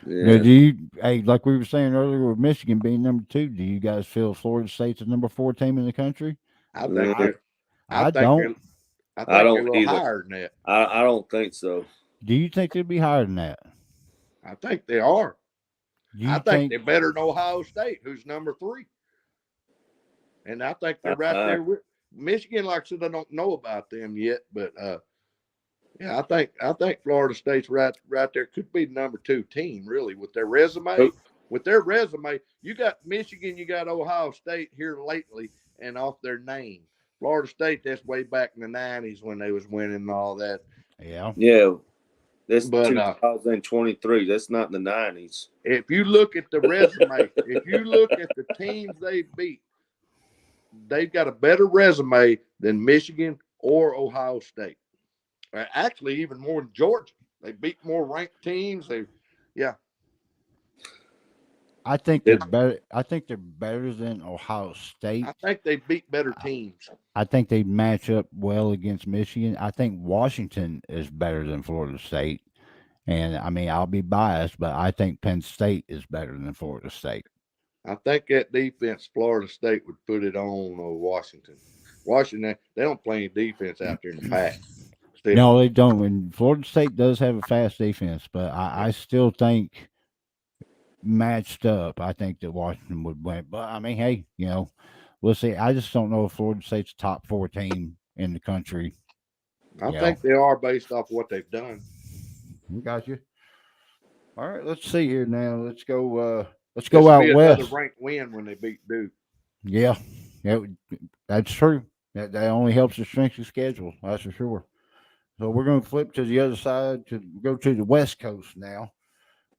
Yeah. Now, like we were saying earlier with Michigan being number 2, do you guys feel Florida State's the number 4 team in the country? I think I don't. I don't either. Higher than that. I don't think so. Do you think they'd be higher than that? I think they are. I think they're better than Ohio State, who's number 3. And I think they're right there with Michigan. Like I said, I don't know about them yet, but yeah, I think Florida State's right there. Could be the number 2 team, really, with their resume. With their resume, you got Michigan, you got Ohio State here lately, and off their name. Florida State, that's way back in the 90s when they was winning and all that. Yeah. That's 2023. That's not in the 90s. If you look at the resume, if you look at the teams they beat, they've got a better resume than Michigan or Ohio State. Actually, even more than Georgia. They beat more ranked teams. I think they're better. I think they're better than Ohio State. I think they beat better teams. I think they match up well against Michigan. I think Washington is better than Florida State. And I mean, I'll be biased, but I think Penn State is better than Florida State. I think that defense, Florida State would put it on Washington. Washington, they don't play any defense out there in the pack. No, they don't. And Florida State does have a fast defense, but I still think matched up, I think that Washington would win. But I mean, hey, we'll see. I just don't know if Florida State's a top 4 team in the country. I think they are based off what they've done. Got you. All right, let's see here now. Let's go. Let's go out west. Another ranked win when they beat Duke. Yeah, that's true. That only helps the strength of schedule. That's for sure. So we're going to flip to the other side to go to the West Coast now.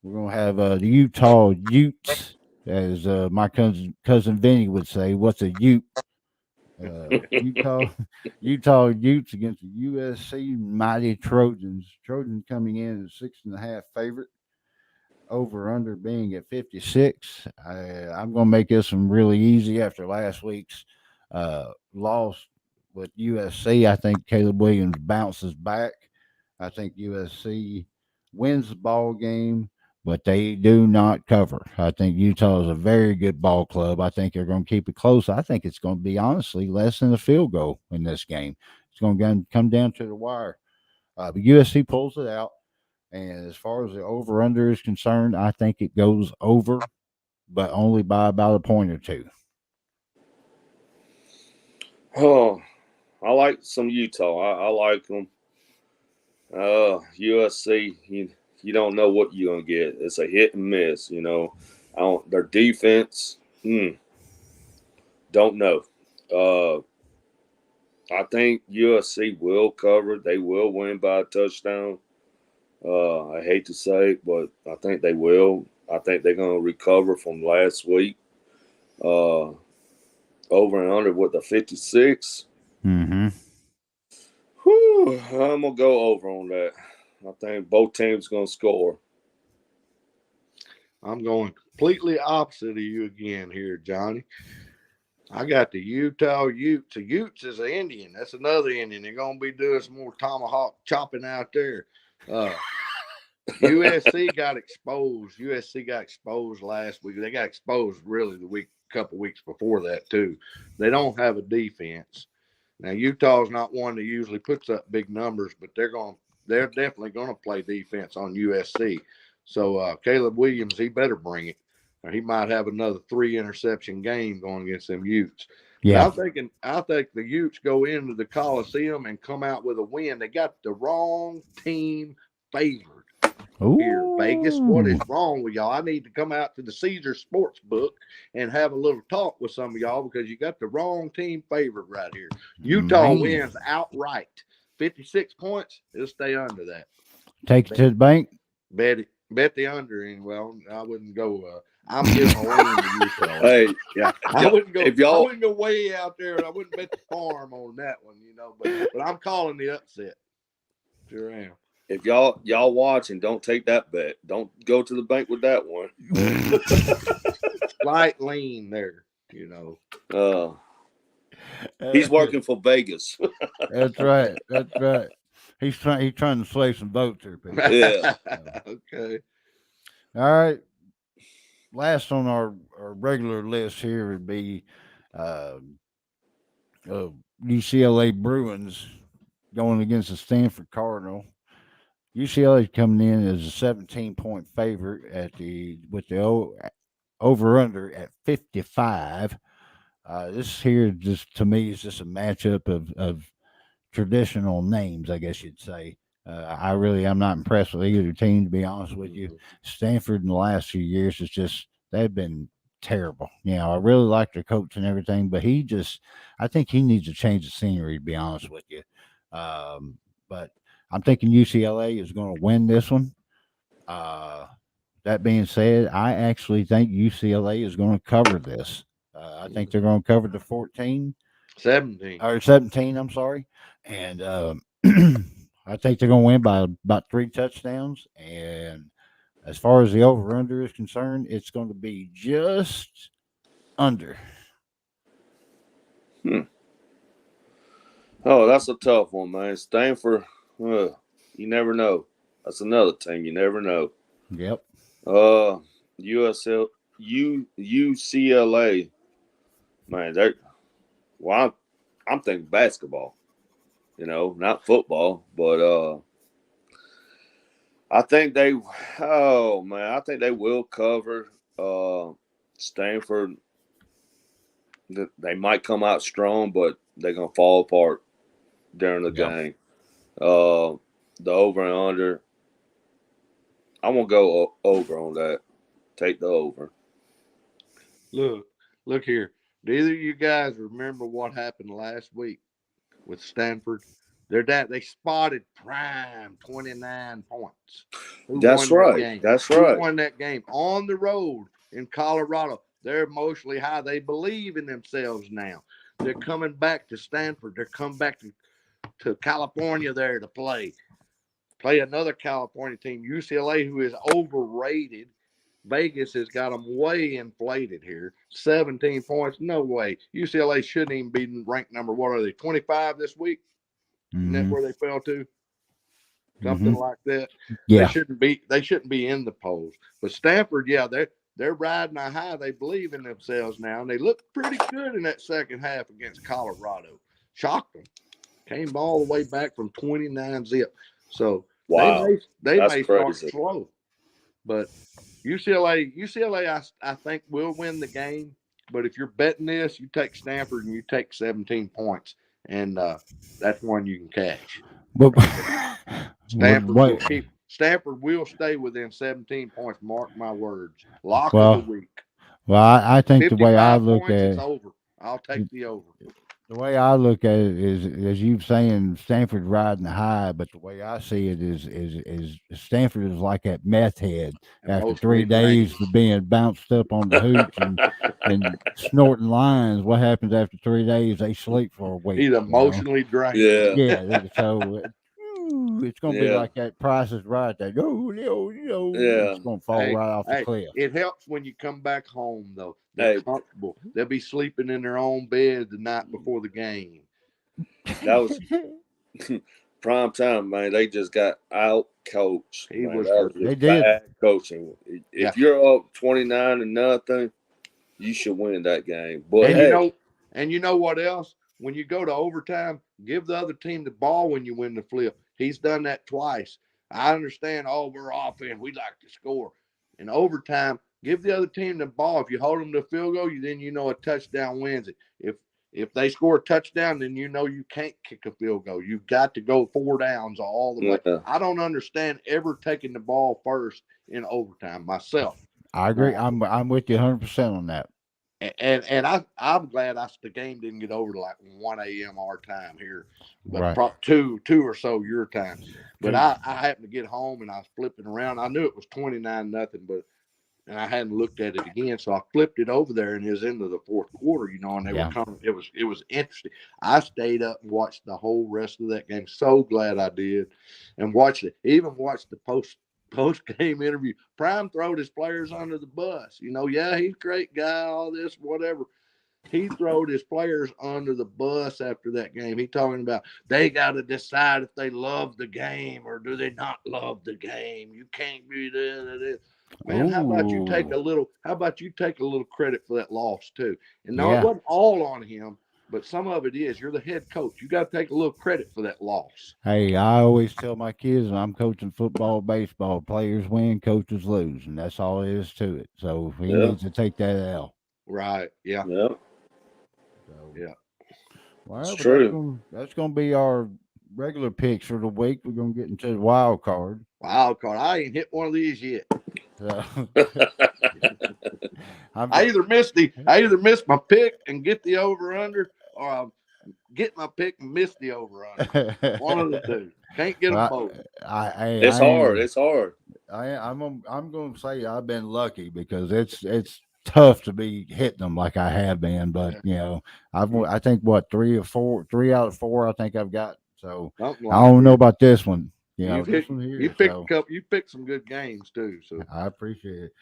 We're going to have the Utah Utes, as my cousin Vinny would say. What's a Ute? Utah Utes against the USC Mighty Trojans. Trojans coming in as 6.5 favorite. Over under being at 56. I'm going to make this one really easy after last week's loss with USC. I think Caleb Williams bounces back. I think USC wins the ball game, but they do not cover. I think Utah is a very good ball club. I think they're going to keep it close. I think it's going to be, honestly, less than a field goal in this game. It's going to come down to the wire. But USC pulls it out. And as far as the over-under is concerned, I think it goes over, but only by about a point or 2. Oh, I like some Utah. I like them. USC, you don't know what you're going to get. It's a hit and miss, Their defense, don't know. I think USC will cover. They will win by a touchdown. I hate to say it, but I think they will. I think they're going to recover from last week. Over and under with the 56. Mm-hmm. Whew, I'm gonna go over on that. I think both teams gonna score. I'm going completely opposite of you again here, Johnny. I got the Utah Utes. The Utes is an Indian. That's another Indian. They're going to be doing some more tomahawk chopping out there. USC got exposed. USC got exposed last week. They got exposed really couple weeks before that too. They don't have a defense. Now Utah's not one that usually puts up big numbers, but they're definitely going to play defense on USC. So Caleb Williams, he better bring it. Or he might have another 3 interception game going against them Utes. Yeah. But I think the Utes go into the Coliseum and come out with a win. They got the wrong team favored. Here, Vegas, what is wrong with y'all? I need to come out to the Caesar Sports Book and have a little talk with some of y'all because you got the wrong team favored right here. Utah wins outright. 56 points, it'll stay under that. Take it to the bank? Bet it. Bet the under. And, well, I wouldn't go. I'm giving a lean to Utah. Hey, yeah. I wouldn't go way out there, and I wouldn't bet the farm on that one, But I'm calling the upset. Sure am. If y'all watch and don't take that bet, don't go to the bank with that one. Slight lean there, He's working for Vegas. That's right. That's right. He's trying to slay some votes here, people. Yeah. Okay. All right. Last on our regular list here would be UCLA Bruins going against the Stanford Cardinal. UCLA coming in as a 17-point favorite with the over under at 55. This here just to me is just a matchup of traditional names, I guess you'd say. I'm not impressed with either team, to be honest with you. Stanford in the last few years they've been terrible. I really like their coach and everything, but I think he needs to change the scenery, to be honest with you. But I'm thinking UCLA is going to win this one. That being said, I actually think UCLA is going to cover this. I think they're going to cover the 17, I'm sorry. And I think they're going to win by about 3 touchdowns. And as far as the over-under is concerned, it's going to be just under. Oh, that's a tough one, man. Stanford, you never know. That's another team. You never know. Yep. UCLA, man, I'm thinking basketball, not football, but I think they will cover Stanford. They might come out strong, but they're going to fall apart during the game. The over and under, I'm going to go over on that. Take the over. Look here. Do either of you guys remember what happened last week with Stanford? They spotted Prime 29 points. That's right. Who won that game? On the road in Colorado. They're emotionally high. They believe in themselves now. They're coming back to Stanford. They're coming back to California there to play another California team, UCLA, who is overrated. Vegas has got them way inflated here. 17 points, no way. UCLA shouldn't even be ranked number, what are they, 25 this week? Mm-hmm. Isn't that where they fell to? Something like that. Yeah. They shouldn't be in the polls. But Stanford, they're riding a high. They believe in themselves now, and they look pretty good in that second half against Colorado. Shocked them. Came all the way back from 29 zip. So wow, they may start slow. But UCLA, I think will win the game. But if you're betting this, you take Stanford and you take 17 points, and that's one you can cash. Stanford will stay within 17 points. Mark my words. Lock of the week. Well, I think the way I look at it's over. I'll take the over. The way I look at it is, as you saying, Stanford riding high, but the way I see it is Stanford is like that meth head after Emotionally 3 days drained. of being bounced up on the hooch and snorting lines. What happens after 3 days? They sleep for a week. He's emotionally drained. Yeah. Yeah. So it's gonna be Yeah. like that. Price is Right. That Yeah. it's gonna fall Hey, right off the hey, cliff. it helps when you come back home though. They're Hey, comfortable. They'll be sleeping in their own bed the night before the game. that was prime time, man. They just got out coached. He Man, was that was hurt. They just did. bad coaching. Yeah. If you're up 29-0, you should win that game. But And you hey, know, and you know what else? When you go to overtime, give the other team the ball when you win the flip. He's done that twice. I understand. Oh, we're offense. We like to score. In overtime, give the other team the ball. If you hold them to a field goal, then you know a touchdown wins it. If they score a touchdown, then you know you can't kick a field goal. You've got to go 4 downs all the way. yeah, I don't understand ever taking the ball first in overtime myself. I agree. Now, I'm with you 100% on that. and I'm glad the game didn't get over to like 1 a.m. our time here, but Right. two or so your time. But I happened to get home and I was flipping around. I knew it was 29-0, but and I hadn't looked at it again, so I flipped it over there and it was into the fourth quarter, and they were Yeah. coming. It was interesting. I stayed up and watched the whole rest of that game. So glad I did, and watched it. Even watched the post game interview. Prime throwed his players under the bus. Yeah, he's a great guy, all this, whatever. He throwed his players under the bus after that game. He talking about they got to decide if they love the game or do they not love the game. You can't be this. Man, how about you take Ooh. a little? How about you take a little credit for that loss too? And no, it Yeah. wasn't all on him, but some of it is. You're the head coach. You got to take a little credit for that loss. Hey, I always tell my kids when I'm coaching football, baseball, players win, coaches lose, and that's all there is to it. So he yeah, needs to take that L. Right? Yeah. yeah. So, Yeah. It's well, but true. that's gonna be our regular picks for the week. We're gonna get into the wild card. Wild card. I ain't hit one of these yet. So, I'm I just, either miss my pick and get the over under, or I get my pick and miss the over under. One of the two. Can't get them well, both. It's hard. It's hard. I'm going to say I've been lucky because it's tough to be hitting them like I have been. But I think what 3 out of 4 I think I've got. So Something I like don't know that. about this one. You've hit. This one You here. picked a So couple. You picked some good games too. So I appreciate it.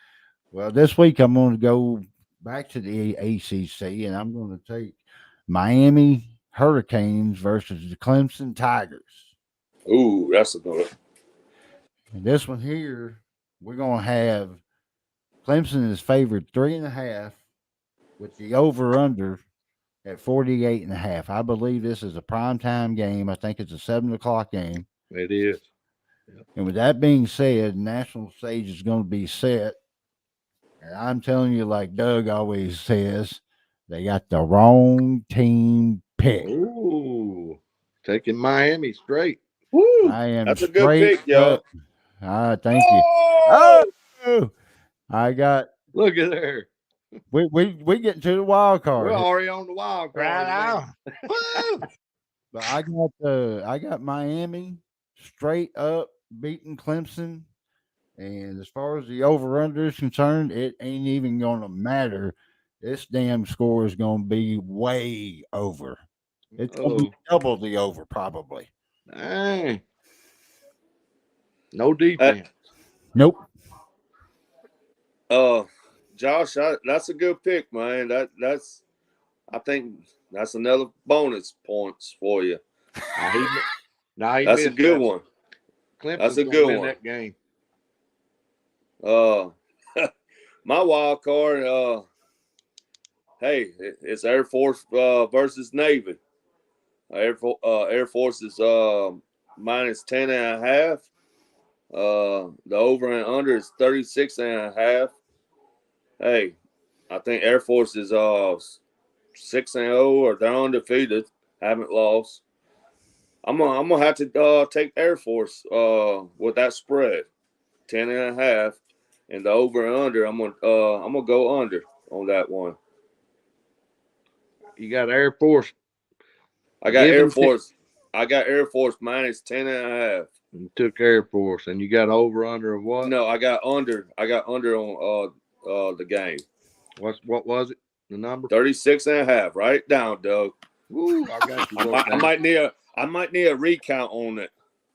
Well, this week I'm going to go back to the ACC and I'm going to take Miami Hurricanes versus the Clemson Tigers. Ooh, that's a good one. And this one here, we're going to have Clemson is favored 3.5 with the over under at 48.5. I believe this is a primetime game. I think it's a 7 o'clock game. it is. And with that being said, the national stage is going to be set. And I'm telling you, like Doug always says, they got the wrong team picked. Ooh, taking Miami straight. Woo, I am that's a good straight pick, y'all. up. Thank you. Oh, Oh, I got. Look at there. We getting to the wild We're card. already on the wild card. Right Man. on. Woo! But I got Miami straight up beating Clemson. And as far as the over under is concerned, it ain't even gonna matter. This damn score is gonna be way over. It's gonna be Oh, double the over probably. dang. No uh, defense. Nope. Josh, that's a good pick, man. I think that's another bonus points for you. Now he That's a missed good that. one. Clemson's That's a gonna good win one. that game. My wild card. Hey, it's Air Force versus Navy. Air Force is minus 10.5. The over and under is 36.5. Hey, I think Air Force is 6-0 or they're undefeated, haven't lost. I'm gonna have to take Air Force with that spread, 10.5, and the over and under. I'm gonna go under on that one. You got Air Force I got Air Force. I got Air Force minus 10.5. You took Air Force, and you got over under of what? No, I got under. I got under on the game. What was it? The number? 36.5. Write it down, Doug. Woo! I got you. I might need a recount on it.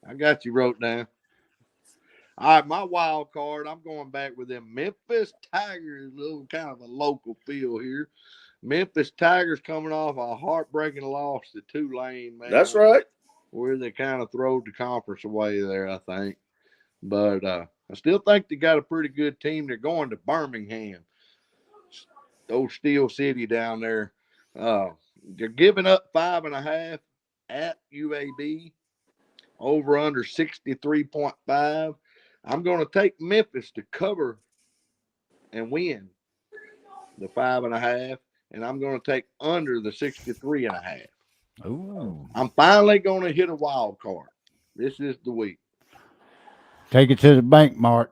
I got you wrote down. All right, my wild card. I'm going back with them Memphis Tigers. Little kind of a local feel here. Memphis Tigers coming off a heartbreaking loss to Tulane, man. That's right. Where they kind of throwed the conference away there, I think. But I still think they got a pretty good team. They're going to Birmingham, old Steel City down there. They're giving up 5.5 at UAB. Over under 63.5. I'm going to take Memphis to cover and win the 5.5, and I'm going to take under the 63.5. Ooh. I'm finally going to hit a wild card. This is the week. Take it to the bank, Mark.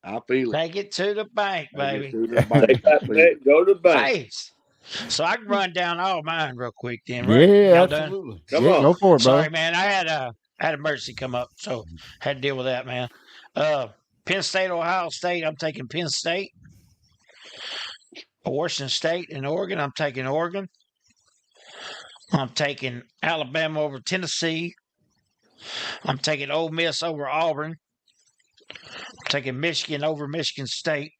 I feel it. Take it to the bank, baby. Take that bet, go to the bank. Hey, so I can run down all mine real quick then, right? Yeah, Y'all absolutely. Come on. Go for it, bro. Sorry, man. I had emergency come up, so had to deal with that, man. Penn State, Ohio State. I'm taking Penn State. Washington State and Oregon. I'm taking Oregon. I'm taking Alabama over Tennessee. I'm taking Ole Miss over Auburn. I'm taking Michigan over Michigan State.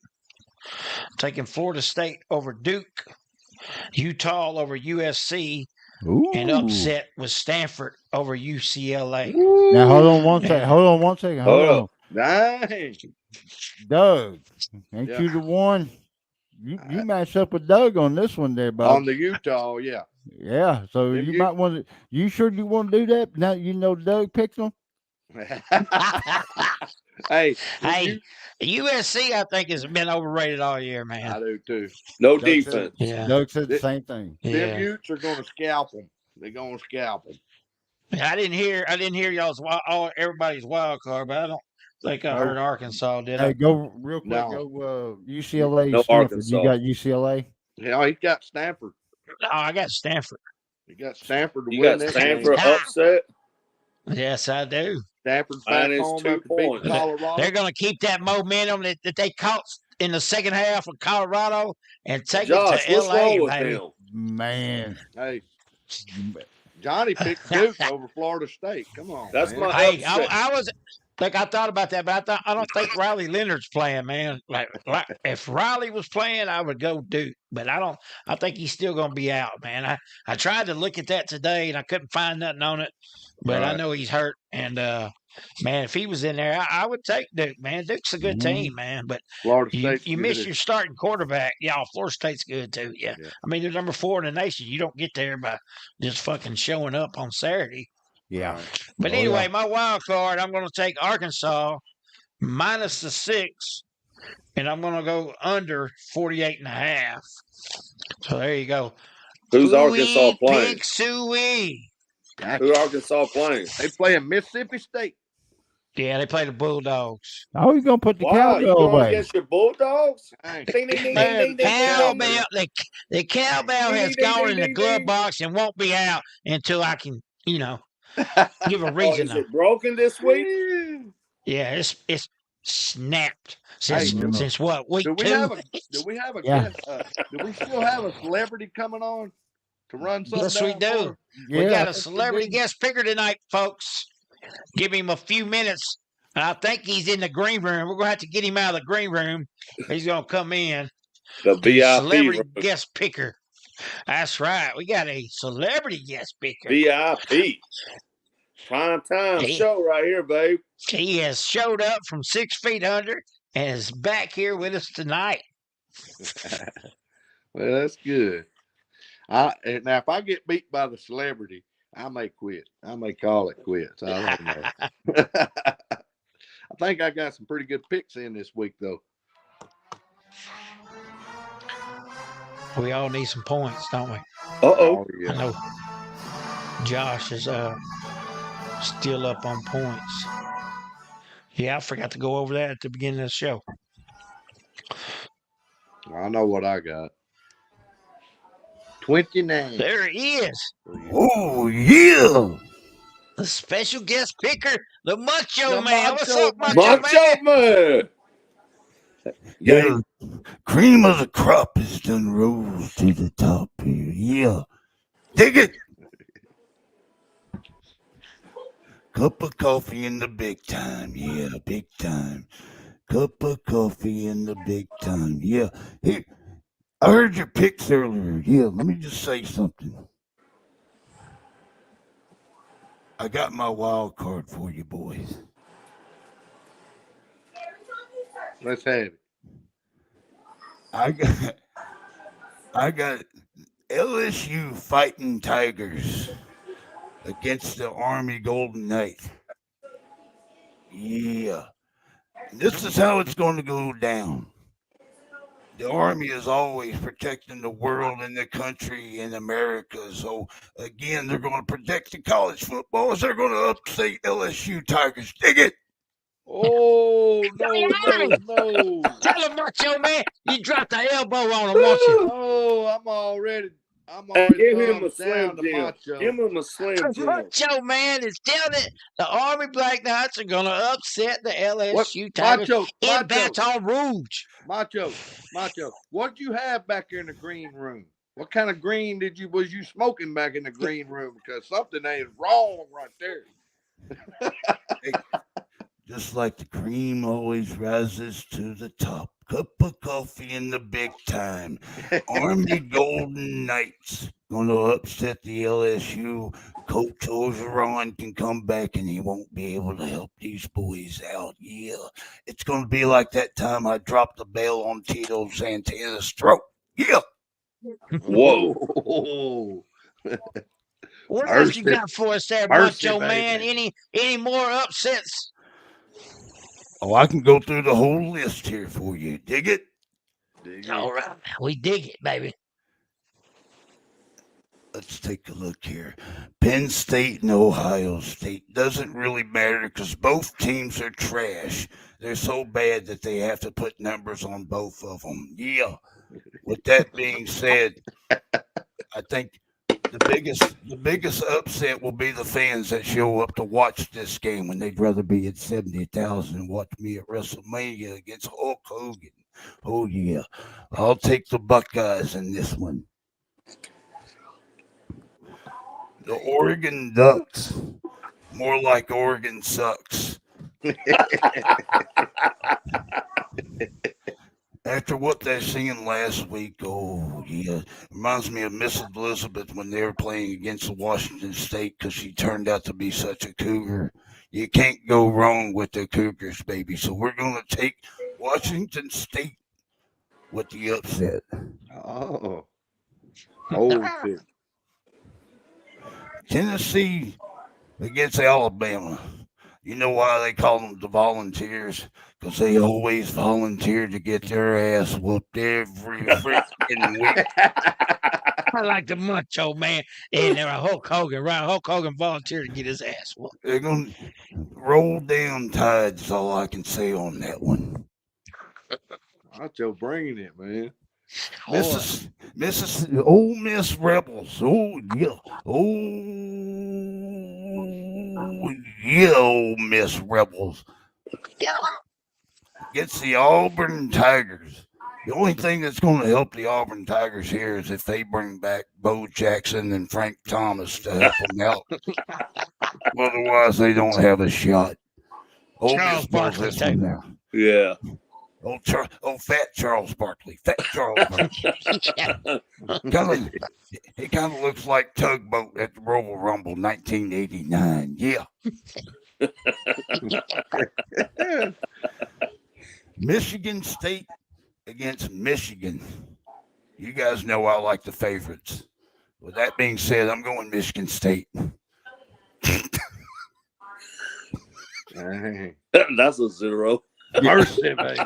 I'm taking Florida State over Duke. Utah over USC. Ooh. And upset with Stanford over UCLA. Now hold on one second. Hold on one second. Hold on. Nice. Doug, ain't you the one? You matched up with Doug on this one there, bud. On the Utah, yeah. Yeah, so you might want to. You sure you want to do that? Now you know Doug picked them. Hey, USC, I think, has been overrated all year, man. I do too. No Doug defense. Doug said the same thing. Them Utes are going to scalp them. They're going to scalp them. I didn't hear everybody's wild card, but I don't think I heard Arkansas, did I? Hey, go real quick. No. Go UCLA. No, Stanford. Arkansas. You got UCLA. Yeah, he's got Stanford. No, I got Stanford. He got Stanford to You win got this Stanford game. upset. Yes, I do. Stanford's back Minus home 2 after beating points. Colorado. They're going to keep that momentum that they caught in the second half of Colorado and take Josh, it to what's LA, wrong with baby. him? Man, Hey, Johnny picked Duke over Florida State. Come on, That's man. my Hey, upset. I was like, I thought about that, but I don't think Riley Leonard's playing, man. Like if Riley was playing, I would go Duke, but I think he's still going to be out, man. I tried to look at that today and I couldn't find nothing on it, but I Right. know he's hurt. And man, if he was in there, I would take Duke, man. Duke's a good team, man. But Florida State's you miss your starting quarterback. Yeah, Florida State's good too. Yeah. I mean, they're number 4 in the nation. You don't get there by just fucking showing up on Saturday. yeah. Right. But anyway, my wild card, I'm going to take Arkansas minus the 6, and I'm going to go under 48.5. So there you go. Who's Arkansas playing? Pick Suey. Who Arkansas playing? They playing Mississippi State. Yeah, they play the Bulldogs. Oh, you gonna put the Wow, you cowbell going away? against your Bulldogs? Hey, Ding, ding, ding, man, ding, ding, ding, Cowbell, ding. the cowbell has Ding, ding, gone ding, in the ding, glove ding. box and won't be out until I can, give a Oh, reason. is it broken this week? Yeah, it's snapped since what, week do we 2? have a guest? Do we still have a celebrity coming on to run something? Yes, we down do. for us? We Yeah, got a celebrity guest picker tonight, folks. Give him a few minutes. I think he's in the green room. We're going to have to get him out of the green room. He's going to come in. The VIP Celebrity room. guest picker. That's right. We got a celebrity guest picker. VIP. Prime time show right here, babe. He has showed up from 6 feet under and is back here with us tonight. Well, that's good. Now, if I get beat by the celebrity, I may quit. I may call it quits. I don't know. I think I got some pretty good picks in this week, though. We all need some points, don't we? Uh-oh. I know Josh is still up on points. Yeah, I forgot to go over that at the beginning of the show. I know what I got. 29. There he is. Oh, yeah. The special guest picker, the Macho The Man. What's Macho up, Macho Man? Macho Man. Yeah. Cream of the crop is done rose to the top here. Yeah. Dig it. Cup of coffee in the big time. Yeah, big time. Cup of coffee in the big time. Yeah. Here, I heard your picks earlier. Yeah, let me just say something. I got my wild card for you boys. Let's have it. I got LSU Fighting Tigers against the Army Golden Knights. Yeah. This is how it's going to go down. The Army is always protecting the world and the country and America. So, again, they're going to protect the college footballs. They're going to upset LSU Tigers. Dig it. Oh, no. Tell him, Macho Man, you dropped the elbow on him, won't you? Oh, I'm already Give him a thumbs Slim down to Jim. Macho. Give him a Slim Jim. Macho Man is telling it. The Army Black Knights are going to upset the LSU Tigers in Baton Rouge. Macho, what did you have back there in the green room? What kind of green was you smoking back in the green room? Because something ain't wrong right there. Hey, just like the cream always rises to the top. Cup of coffee in the big time. Army Golden Knights going to upset the LSU. Coach Ogeron can come back and he won't be able to help these boys out. Yeah, it's going to be like that time I dropped the bell on Tito Santana's throat. Yeah. Whoa. What else you got for us there, Macho Man? Any more upsets? Oh, I can go through the whole list here for you. Dig it? All right, we dig it, baby. Let's take a look here. Penn State and Ohio State. Doesn't really matter because both teams are trash. They're so bad that they have to put numbers on both of them. Yeah. With that being said, I think the biggest upset will be the fans that show up to watch this game when they'd rather be at 70,000 and watch me at WrestleMania against Hulk Hogan. Oh yeah, I'll take the Buckeyes in this one. The Oregon Ducks, more like Oregon sucks. After what they're seeing last week, oh yeah, reminds me of Miss Elizabeth when they were playing against Washington State because she turned out to be such a cougar. You can't go wrong with the Cougars, baby. So we're going to take Washington State with the upset. Oh, Tennessee against Alabama. You know why they call them the Volunteers? Because they always volunteer to get their ass whooped every freaking week. I like the Macho Man and they're a Hulk Hogan, right? Hulk Hogan volunteered to get his ass whooped. They're going to roll down tides, is all I can say on that one. Macho bringing it, man. Ole Miss Rebels. Oh, yeah. Oh, yeah, Ole Miss Rebels. Against the Auburn Tigers. The only thing that's going to help the Auburn Tigers here is if they bring back Bo Jackson and Frank Thomas to help them out. Otherwise, they don't have a shot. Charles Barkley, now. Yeah. Fat Charles Barkley. Fat Charles Barkley. He kind of looks like Tugboat at the Royal Rumble 1989. Yeah. Michigan State against Michigan. You guys know I like the favorites. With that being said, I'm going Michigan State. That's a 0. Mercy, baby.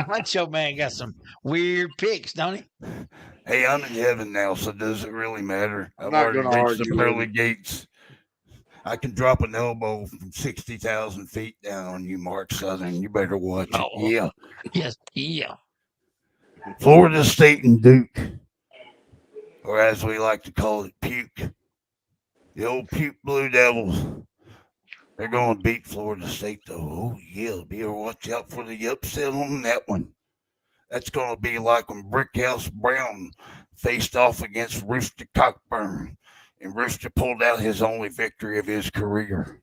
Macho Man got some weird picks, don't he? Hey, I'm in heaven now, so does it really matter? I've not already gonna reached the argue pearly with gates. I can drop an elbow from 60,000 feet down on you, Mark Southern. You better watch it. Oh. Yeah. Yes, yeah. Florida State and Duke. or as we like to call it, puke. The old puke Blue Devils. They're going to beat Florida State, though. Oh, yeah. Be watch out for the upset on that one. That's going to be like when Brickhouse Brown faced off against Rooster Cockburn, and Rooster pulled out his only victory of his career.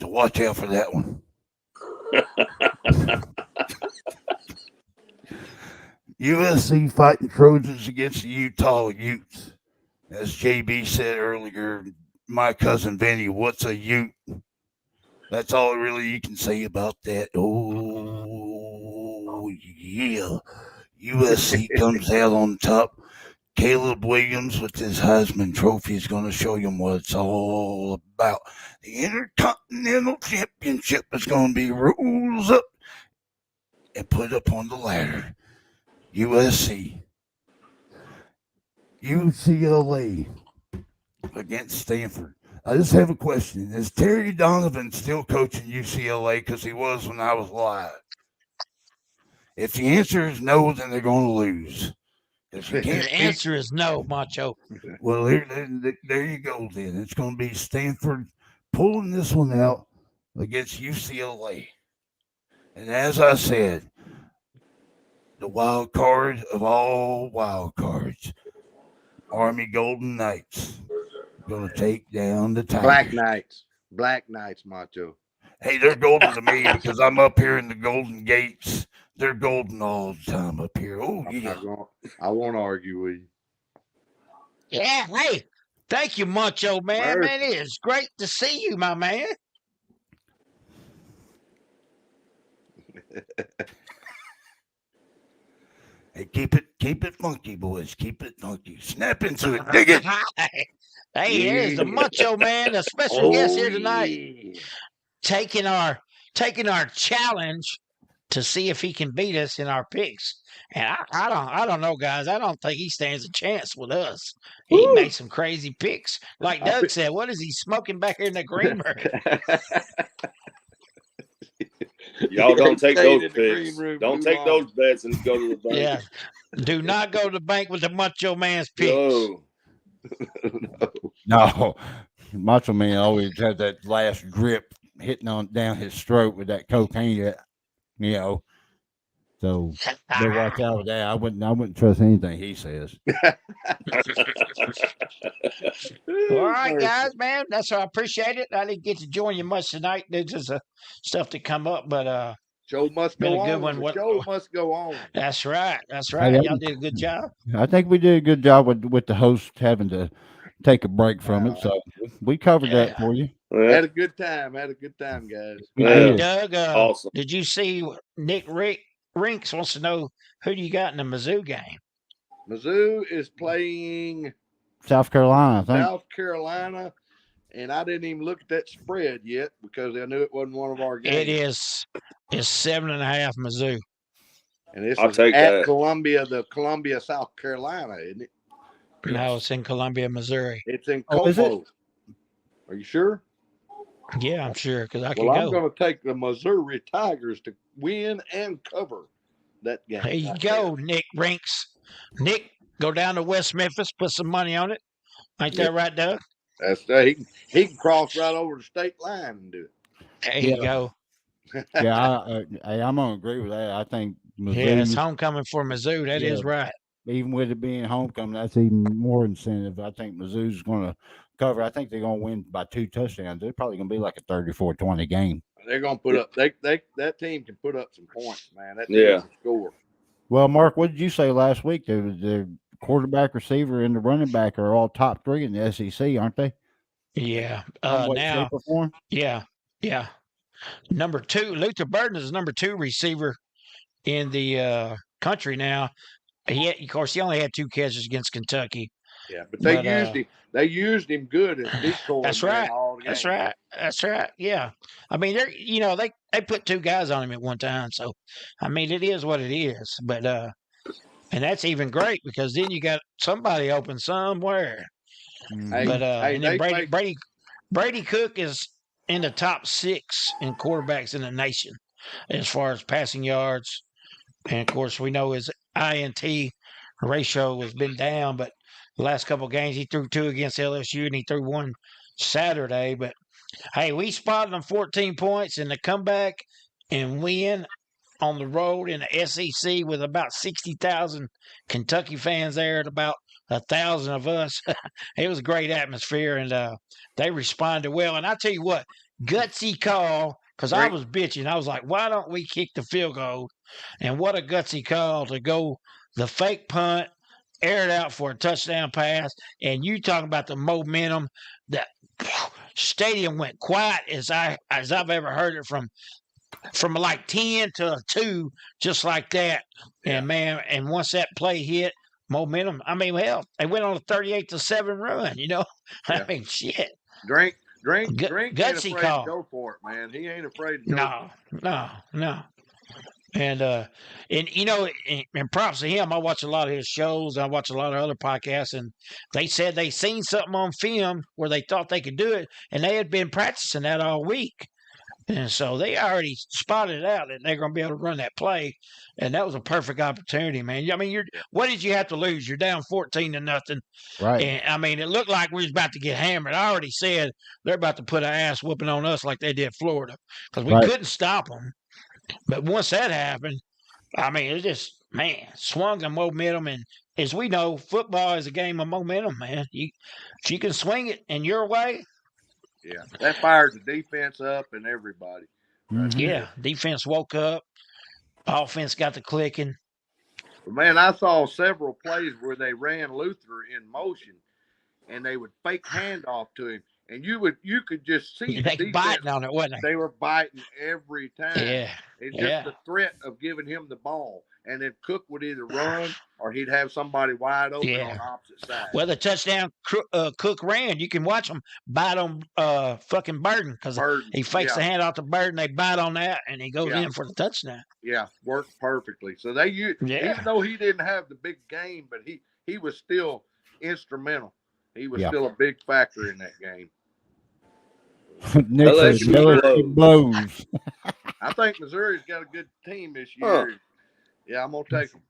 So watch out for that one. USC fighting Trojans against the Utah Utes. As JB said earlier, my cousin Vinny, what's a Ute? That's all really you can say about that. Oh, yeah. USC comes out on top. Caleb Williams with his Heisman Trophy is going to show you what it's all about. The Intercontinental Championship is going to be rules up and put up on the ladder. USC. UCLA against Stanford. I just have a question. Is Terry Donovan still coaching UCLA? Because he was when I was live. If the answer is no, then they're going to lose. The answer is no, Macho. Well, there you go then. It's going to be Stanford pulling this one out against UCLA. And as I said, the wild card of all wild cards, Army Golden Knights, going to take down the Tigers. Black Knights, Macho. Hey, they're golden to me because I'm up here in the Golden Gates. They're golden all the time up here. Oh, yeah. I won't argue with you. Yeah, hey, thank you, Macho Man. Man, it is great to see you, my man. Hey, keep it funky, boys. Keep it funky. Snap into it. Dig it. Hey, there's the Macho Man, a special guest here tonight, taking our challenge to see if he can beat us in our picks. And I don't know, guys. I don't think he stands a chance with us. He made some crazy picks. Like Doug said, what is he smoking back here in the green room? Y'all don't take those picks. Don't take those bets and go to the bank. Yeah. Do not go to the bank with the Macho Man's picks. No. Macho Man always had that last grip hitting on down his throat with that cocaine, So they watch out for that. I wouldn't trust anything he says. All right, guys, man. That's I appreciate it. I didn't get to join you much tonight. There's just stuff to come up, but show must go on. One. Show must go on. That's right. That's right. Hey, y'all did a good job. I think we did a good job with the host having to take a break from it. So we covered that for you. Had a good time. Guys. Hey, Doug, awesome. Did you see Nick Rinks wants to know who do you got in the Mizzou game? Mizzou is playing South Carolina, I think. South Carolina, and I didn't even look at that spread yet because I knew it wasn't one of our games. It is. It's 7.5 Mizzou. And this is at Columbia, South Carolina, isn't it? No, it's in Columbia, Missouri. It's in Como. Are you sure? Yeah, I'm sure because I can go. Well, I'm going to take the Missouri Tigers to win and cover that game. There you go, Nick Rinks. Nick, go down to West Memphis, put some money on it. Ain't that right, Doug? That's he can cross right over the state line and do it. There you go. Yeah, I'm gonna agree with that. I think Mizzou, it's homecoming for Mizzou. That is right. Even with it being homecoming, that's even more incentive. I think Mizzou's going to cover. I think they're going to win by 2 touchdowns. They're probably going to be like a 34-20 game. They're going to put up. That team can put up some points, man. That team can score. Well, Mark, what did you say last week? The quarterback, receiver, and the running back are all top 3 in the SEC, aren't they? Yeah. Now, yeah. Number 2, Luther Burden is number 2 receiver in the country now. Of course, he only had 2 catches against Kentucky. Yeah, but they used him good as decoy. That's right. That's right. Yeah. I mean, they put 2 guys on him at one time. So, I mean, it is what it is. But and that's even great because then you got somebody open somewhere. But and then Brady Cook is in the top 6 in quarterbacks in the nation as far as passing yards. And of course, we know his INT ratio has been down, but the last couple of games he threw 2 against LSU and he threw 1 Saturday. But hey, we spotted them 14 points and to come back and win on the road in the SEC with about 60,000 Kentucky fans there and about 1,000 of us. It was a great atmosphere, and they responded well. And I tell you what, gutsy call, because I was bitching. I was like, why don't we kick the field goal? And what a gutsy call to go the fake punt, air it out for a touchdown pass. And you talking about the momentum. The stadium went quiet as I've ever heard it from like 10 to 2, just like that. Yeah. And man, and once that play hit, momentum. I mean, hell, they went on a 38-7 run. You know, Yeah. I mean, shit. Drink ain't gutsy afraid call. to go for it, man. He ain't afraid to go. No. And you know, and props to him. I watch a lot of his shows. I watch a lot of other podcasts, and they said they seen something on film where they thought they could do it, and they had been practicing that all week. And so they already spotted out that they're going to be able to run that play, and that was a perfect opportunity, man. I mean, what did you have to lose? You're down 14-0, right? And I mean, it looked like we was about to get hammered. I already said they're about to put an ass whooping on us like they did Florida because we couldn't stop them. But once that happened, I mean, it just swung the momentum, and as we know, football is a game of momentum, man. If you can swing it in your way. Yeah, that fired the defense up and everybody. Mm-hmm. Yeah, defense woke up. Offense got to clicking. But man, I saw several plays where they ran Luther in motion, and they would fake handoff to him, and you could just see they the biting on it, wasn't they? They were biting every time. Yeah, it's just the threat of giving him the ball, and then Cook would either run or he'd have somebody wide open on the opposite side. Well, the touchdown Cook ran, you can watch them bite on fucking Burden because he fakes the handoff to Burden. They bite on that, and he goes in for the touchdown. Yeah, worked perfectly. So they even though he didn't have the big game, but he was still instrumental. He was still a big factor in that game. Nick says LSU blows. I think Missouri's got a good team this year. Yeah, I'm gonna take them.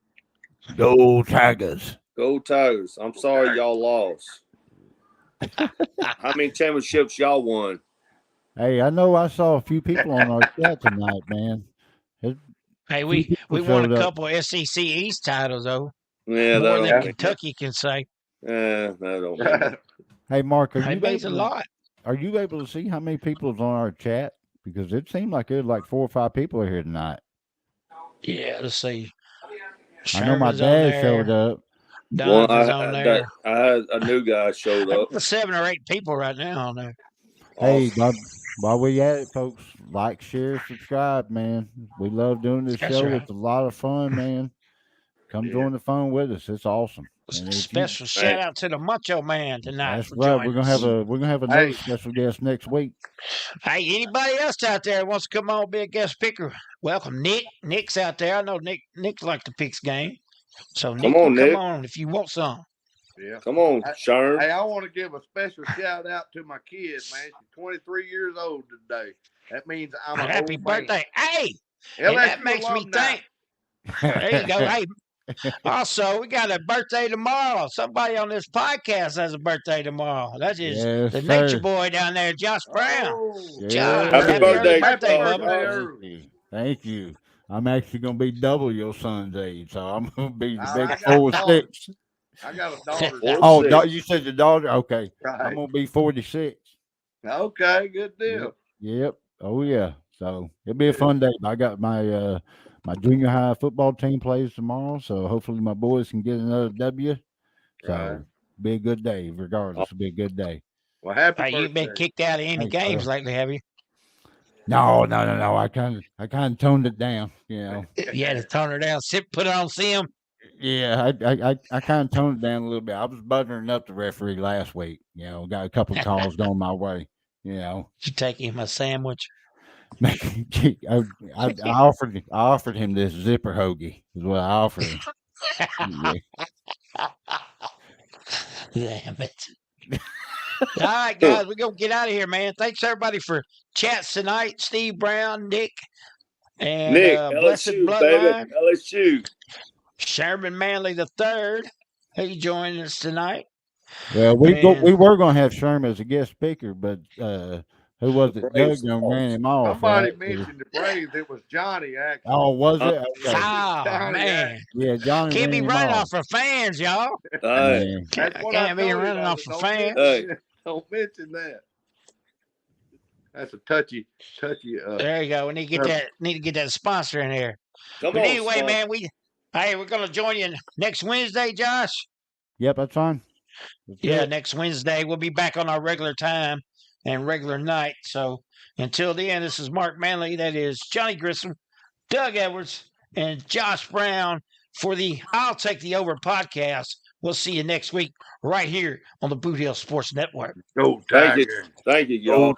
Go Tigers. Go Tigers. I'm sorry y'all lost. How many championships y'all won? Hey, I know I saw a few people on our chat tonight, man. Hey, we won a couple of SEC East titles, though. Yeah, more than Kentucky can say. Yeah, that don't matter. Hey, Mark, means a lot. Are you able to see how many people is on our chat? Because it seemed like there's like 4 or 5 people here tonight. Yeah, let's see. I know my dad showed up. I had a new guy showed up. 7 or 8 people right now on there. Hey, while we at it, folks, like, share, subscribe, man. We love doing this show. Right. It's a lot of fun, man. Come join the fun with us. It's awesome. Special shout out to the Macho Man tonight. That's right. We're gonna have another special guest next week. Hey, anybody else out there wants to come on be a guest picker? Welcome, Nick. Nick's out there. I know Nick likes to pick game. So Nick, come on if you want some. Yeah, come on, Sharon. Hey, I want to give a special shout out to my kids, man. She's 23 years old today. That means I'm a happy birthday. Hey, that makes me think. There you go. Hey. Also, we got a birthday tomorrow. Somebody on this podcast has a birthday tomorrow. That is the nature boy down there, Josh Brown. Josh, happy birthday, Bubba. Thank you. I'm actually going to be double your son's age, so I'm going to be the big 46. I got a daughter. Oh, you said your daughter? Okay. Right. I'm going to be 46. Okay, good deal. Yep. Oh, yeah. So it'll be a fun day. I got my my junior high football team plays tomorrow, so hopefully my boys can get another W. So be a good day, regardless. It'll be a good day. Well, happy birthday. You've been kicked out of any games lately, have you? No. I kind of toned it down, you know. You had to tone it down. Put it on Sim. Yeah, I kind of toned it down a little bit. I was buttering up the referee last week. You know, got a couple of calls going my way. You know, did you take him a sandwich? I offered him this zipper hoagie. Is what I offered him. Damn it! All right, guys, we're gonna get out of here, man. Thanks everybody for chats tonight. Steve Brown, Nick, and LSU, Blessed Bloodline. baby, LSU. Sherman Manley III. He joined us tonight. Well, And we were going to have Sherman as a guest speaker, but who was The it? Braves Doug lost. ran him off. Somebody Right? mentioned the Braves. It was Johnny, actually. Oh, was it? Uh, Okay. oh Johnny, man, Yeah, Johnny can't ran be him running off. off for fans, y'all. Hey, Yeah. that's what I Can't be told him. running I off said, for don't fans. mention, don't mention that. That's a touchy. There you go. We need to get that sponsor in here. come But on, anyway, son. man, we're gonna join you next Wednesday, Josh. Yep, that's fine. Let's do Yeah, it. next Wednesday we'll be back on our regular time and regular night. So until then, this is Mark Manley. That is Johnny Grissom, Doug Edwards, and Josh Brown for the I'll Take the Over podcast. We'll see you next week right here on the Boot Hill Sports Network. Go Thank you. Tiger. Thank you, y'all.